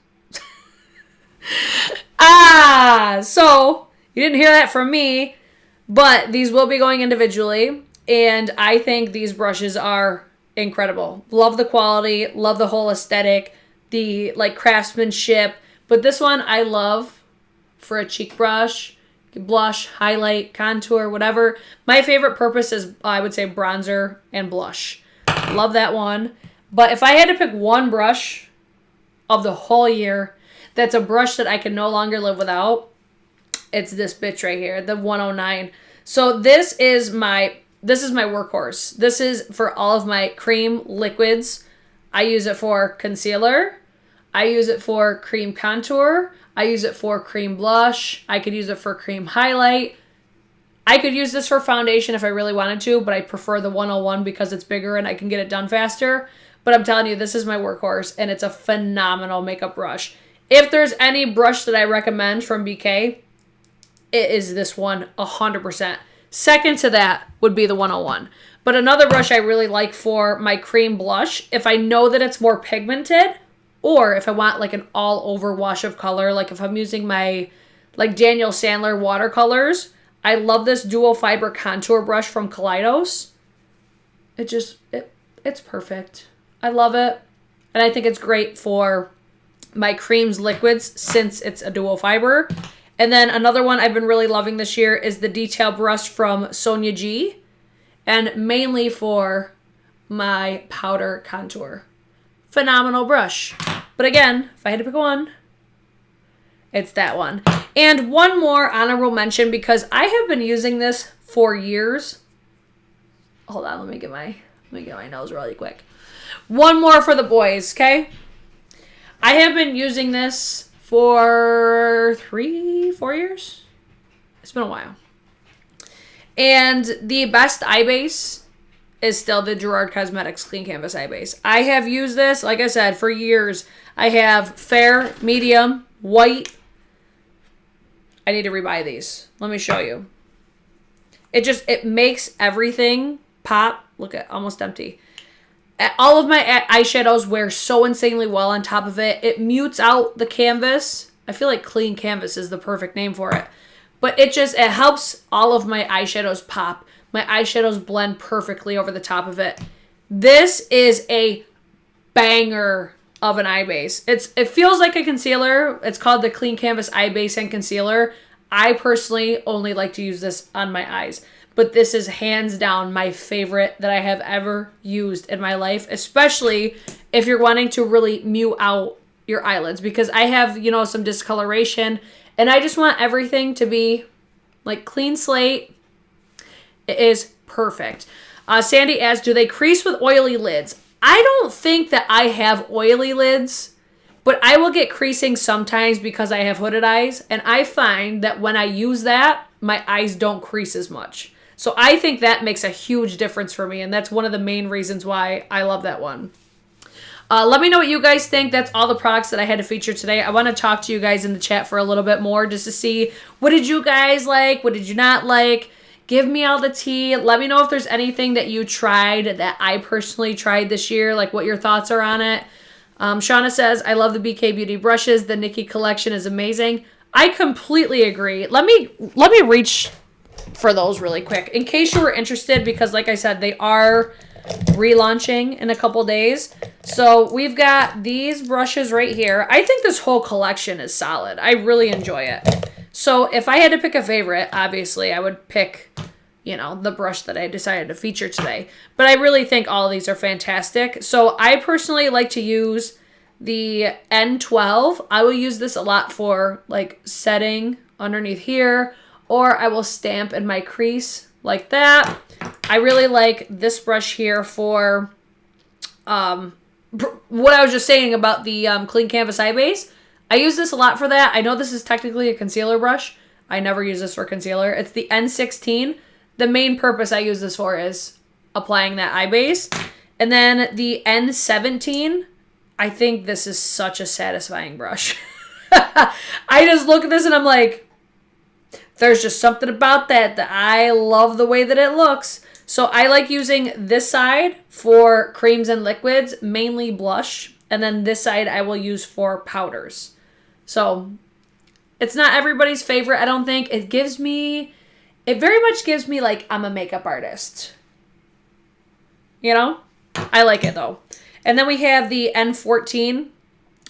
So you didn't hear that from me, but these will be going individually. And I think these brushes are incredible. Love the quality, love the whole aesthetic, the like craftsmanship. But this one I love for a cheek brush, blush, highlight, contour, whatever. My favorite purpose is, I would say, bronzer and blush. Love that one. But if I had to pick one brush of the whole year, that's a brush that I can no longer live without, it's this bitch right here, the 109. So this is my workhorse. This is for all of my cream liquids. I use it for concealer. I use it for cream contour. I use it for cream blush. I could use it for cream highlight. I could use this for foundation if I really wanted to, but I prefer the 101 because it's bigger and I can get it done faster. But I'm telling you, this is my workhorse, and it's a phenomenal makeup brush. If there's any brush that I recommend from BK, it is this one 100%. Second to that would be the 101. But another brush I really like for my cream blush, if I know that it's more pigmented, or if I want like an all-over wash of color, like if I'm using my like Daniel Sandler watercolors, I love this dual fiber contour brush from Kaleidos. It's perfect. I love it. And I think it's great for my creams liquids since it's a dual fiber. And then another one I've been really loving this year is the detail brush from Sonia G. And mainly for my powder contour. Phenomenal brush. But again, if I had to pick one, it's that one. And one more honorable mention, because I have been using this for years. Hold on, let me get my nose really quick. One more for the boys, okay? I have been using this for 3-4 years. It's been a while. And the best eye base is still the Gerard Cosmetics Clean Canvas Eye Base. I have used this, like I said, for years. I have fair, medium, white. I need to rebuy these. Let me show you. It makes everything pop. Look at, almost empty. All of my eyeshadows wear so insanely well on top of it. It mutes out the canvas. I feel like clean canvas is the perfect name for it. But it helps all of my eyeshadows pop. My eyeshadows blend perfectly over the top of it. This is a banger of an eye base. It feels like a concealer. It's called the Clean Canvas Eye Base and Concealer. I personally only like to use this on my eyes. But this is hands down my favorite that I have ever used in my life, especially if you're wanting to really mute out your eyelids, because I have, some discoloration and I just want everything to be like clean slate. It is perfect. Sandy asks, do they crease with oily lids? I don't think that I have oily lids, but I will get creasing sometimes because I have hooded eyes, and I find that when I use that, my eyes don't crease as much. So I think that makes a huge difference for me, and that's one of the main reasons why I love that one. Let me know what you guys think. That's all the products that I had to feature today. I want to talk to you guys in the chat for a little bit more just to see, what did you guys like? What did you not like? Give me all the tea. Let me know if there's anything that you tried that I personally tried this year, like what your thoughts are on it. Shauna says, I love the BK Beauty brushes. The Nikki collection is amazing. I completely agree. Let me reach for those really quick in case you were interested, because like I said, they are relaunching in a couple days. So we've got these brushes right here. I think this whole collection is solid. I really enjoy it. So if I had to pick a favorite, obviously I would pick, the brush that I decided to feature today. But I really think all of these are fantastic. So I personally like to use the N12. I will use this a lot for like setting underneath here, or I will stamp in my crease like that. I really like this brush here for what I was just saying about the Clean Canvas Eye Base. I use this a lot for that. I know this is technically a concealer brush. I never use this for concealer. It's the N16. The main purpose I use this for is applying that eye base. And then the N17, I think this is such a satisfying brush. I just look at this and I'm like, there's just something about that I love the way that it looks. So I like using this side for creams and liquids, mainly blush. And then this side I will use for powders. So it's not everybody's favorite, I don't think. It very much gives me like I'm a makeup artist. You know? I like it though. And then we have the N14,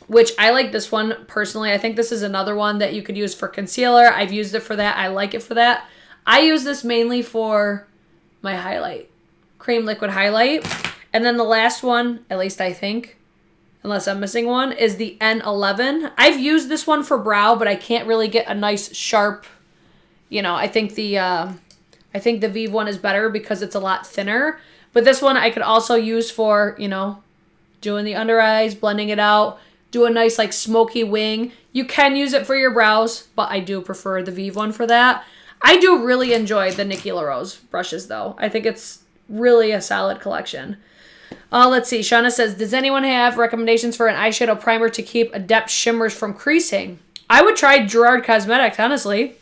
which I like this one personally. I think this is another one that you could use for concealer. I've used it for that. I like it for that. I use this mainly for my highlight. Cream liquid highlight. And then the last one, at least I think, unless I'm missing one, is the N11. I've used this one for brow, but I can't really get a nice sharp, you know, I think the Vive one is better because it's a lot thinner. But this one I could also use for, you know, doing the under eyes, blending it out, do a nice like smoky wing. You can use it for your brows, but I do prefer the Vive one for that. I do really enjoy the Nikki LaRose brushes though. I think it's really a solid collection. Let's see. Shauna says, does anyone have recommendations for an eyeshadow primer to keep adept shimmers from creasing? I would try Gerard Cosmetics, honestly.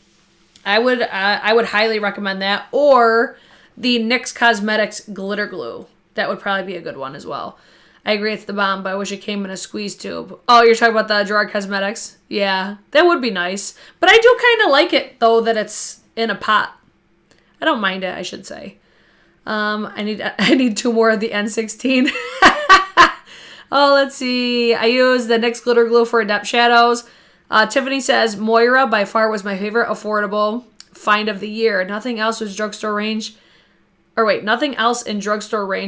I would highly recommend that. Or the NYX Cosmetics Glitter Glue. That would probably be a good one as well. I agree it's the bomb, but I wish it came in a squeeze tube. Oh, you're talking about the Gerard Cosmetics? Yeah, that would be nice. But I do kind of like it, though, that it's in a pot. I don't mind it, I should say. I need 2 more of the N16. Oh, let's see. I use the NYX Glitter Glue for Adept Shadows. Tiffany says, Moira by far was my favorite affordable find of the year. Nothing else in drugstore range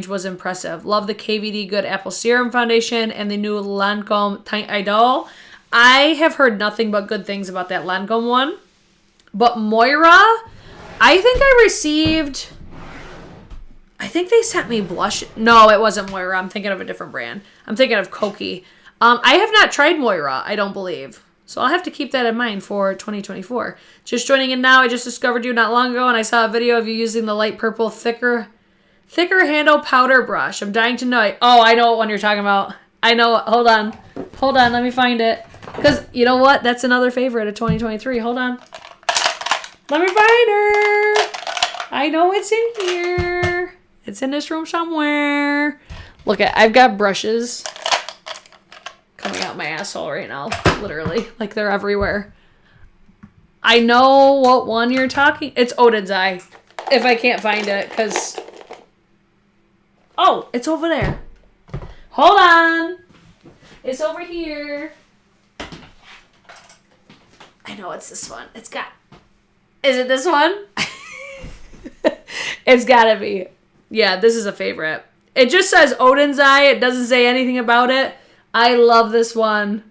was impressive. Love the KVD Good Apple Serum Foundation and the new Lancome Teint Idol. I have heard nothing but good things about that Lancome one. But Moira, I think they sent me blush. No, it wasn't Moira. I'm thinking of a different brand. I'm thinking of Koki. I have not tried Moira, I don't believe. So I'll have to keep that in mind for 2024. Just joining in now, I just discovered you not long ago, and I saw a video of you using the light purple thicker handle powder brush. I'm dying to know it. Oh, I know what one you're talking about. I know. Hold on, let me find it. Because you know what? That's another favorite of 2023. Hold on. Let me find her. I know it's in here. It's in this room somewhere. Look I've got brushes coming out my asshole right now. Literally. Like they're everywhere. I know what one you're talking. It's Oden's Eye. If I can't find it, because... Oh, it's over there. Hold on. It's over here. I know it's this one. Is it this one? It's gotta be. Yeah, this is a favorite. It just says Oden's Eye. It doesn't say anything about it. I love this one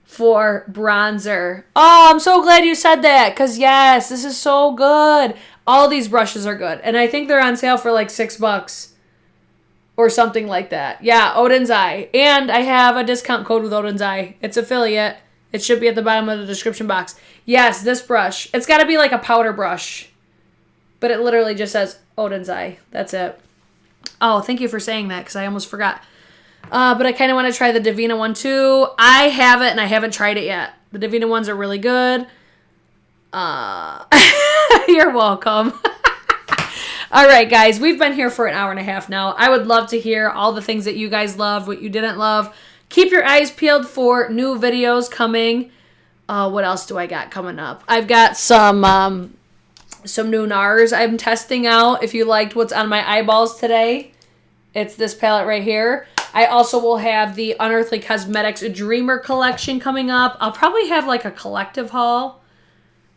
for bronzer. Oh, I'm so glad you said that. Because, yes, this is so good. All these brushes are good. And I think they're on sale for like $6 or something like that. Yeah, Oden's Eye. And I have a discount code with Oden's Eye. It's affiliate. It should be at the bottom of the description box. Yes, this brush. It's got to be like a powder brush. But it literally just says Oden's Eye. That's it. Oh, thank you for saying that because I almost forgot. But I kind of want to try the Davina one too. I have it and I haven't tried it yet. The Davina ones are really good. You're welcome. All right, guys. We've been here for an hour and a half now. I would love to hear all the things that you guys loved, what you didn't love. Keep your eyes peeled for new videos coming. What else do I got coming up? I've got some new NARS I'm testing out. If you liked what's on my eyeballs today, it's this palette right here. I also will have the Unearthly Cosmetics Dreamer collection coming up. I'll probably have like a collective haul.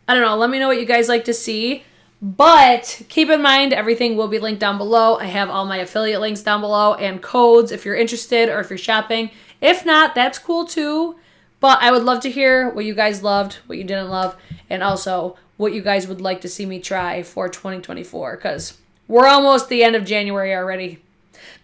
I don't know. Let me know what you guys like to see. But keep in mind, everything will be linked down below. I have all my affiliate links down below and codes if you're interested or if you're shopping. If not, that's cool too. But I would love to hear what you guys loved, what you didn't love, and also what you guys would like to see me try for 2024. Because we're almost the end of January already.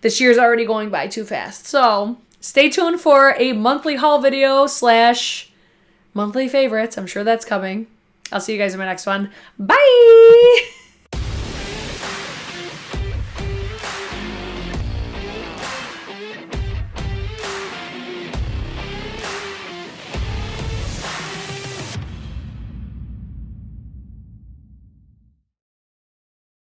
This year's already going by too fast. So stay tuned for a monthly haul video / monthly favorites. I'm sure that's coming. I'll see you guys in my next one. Bye!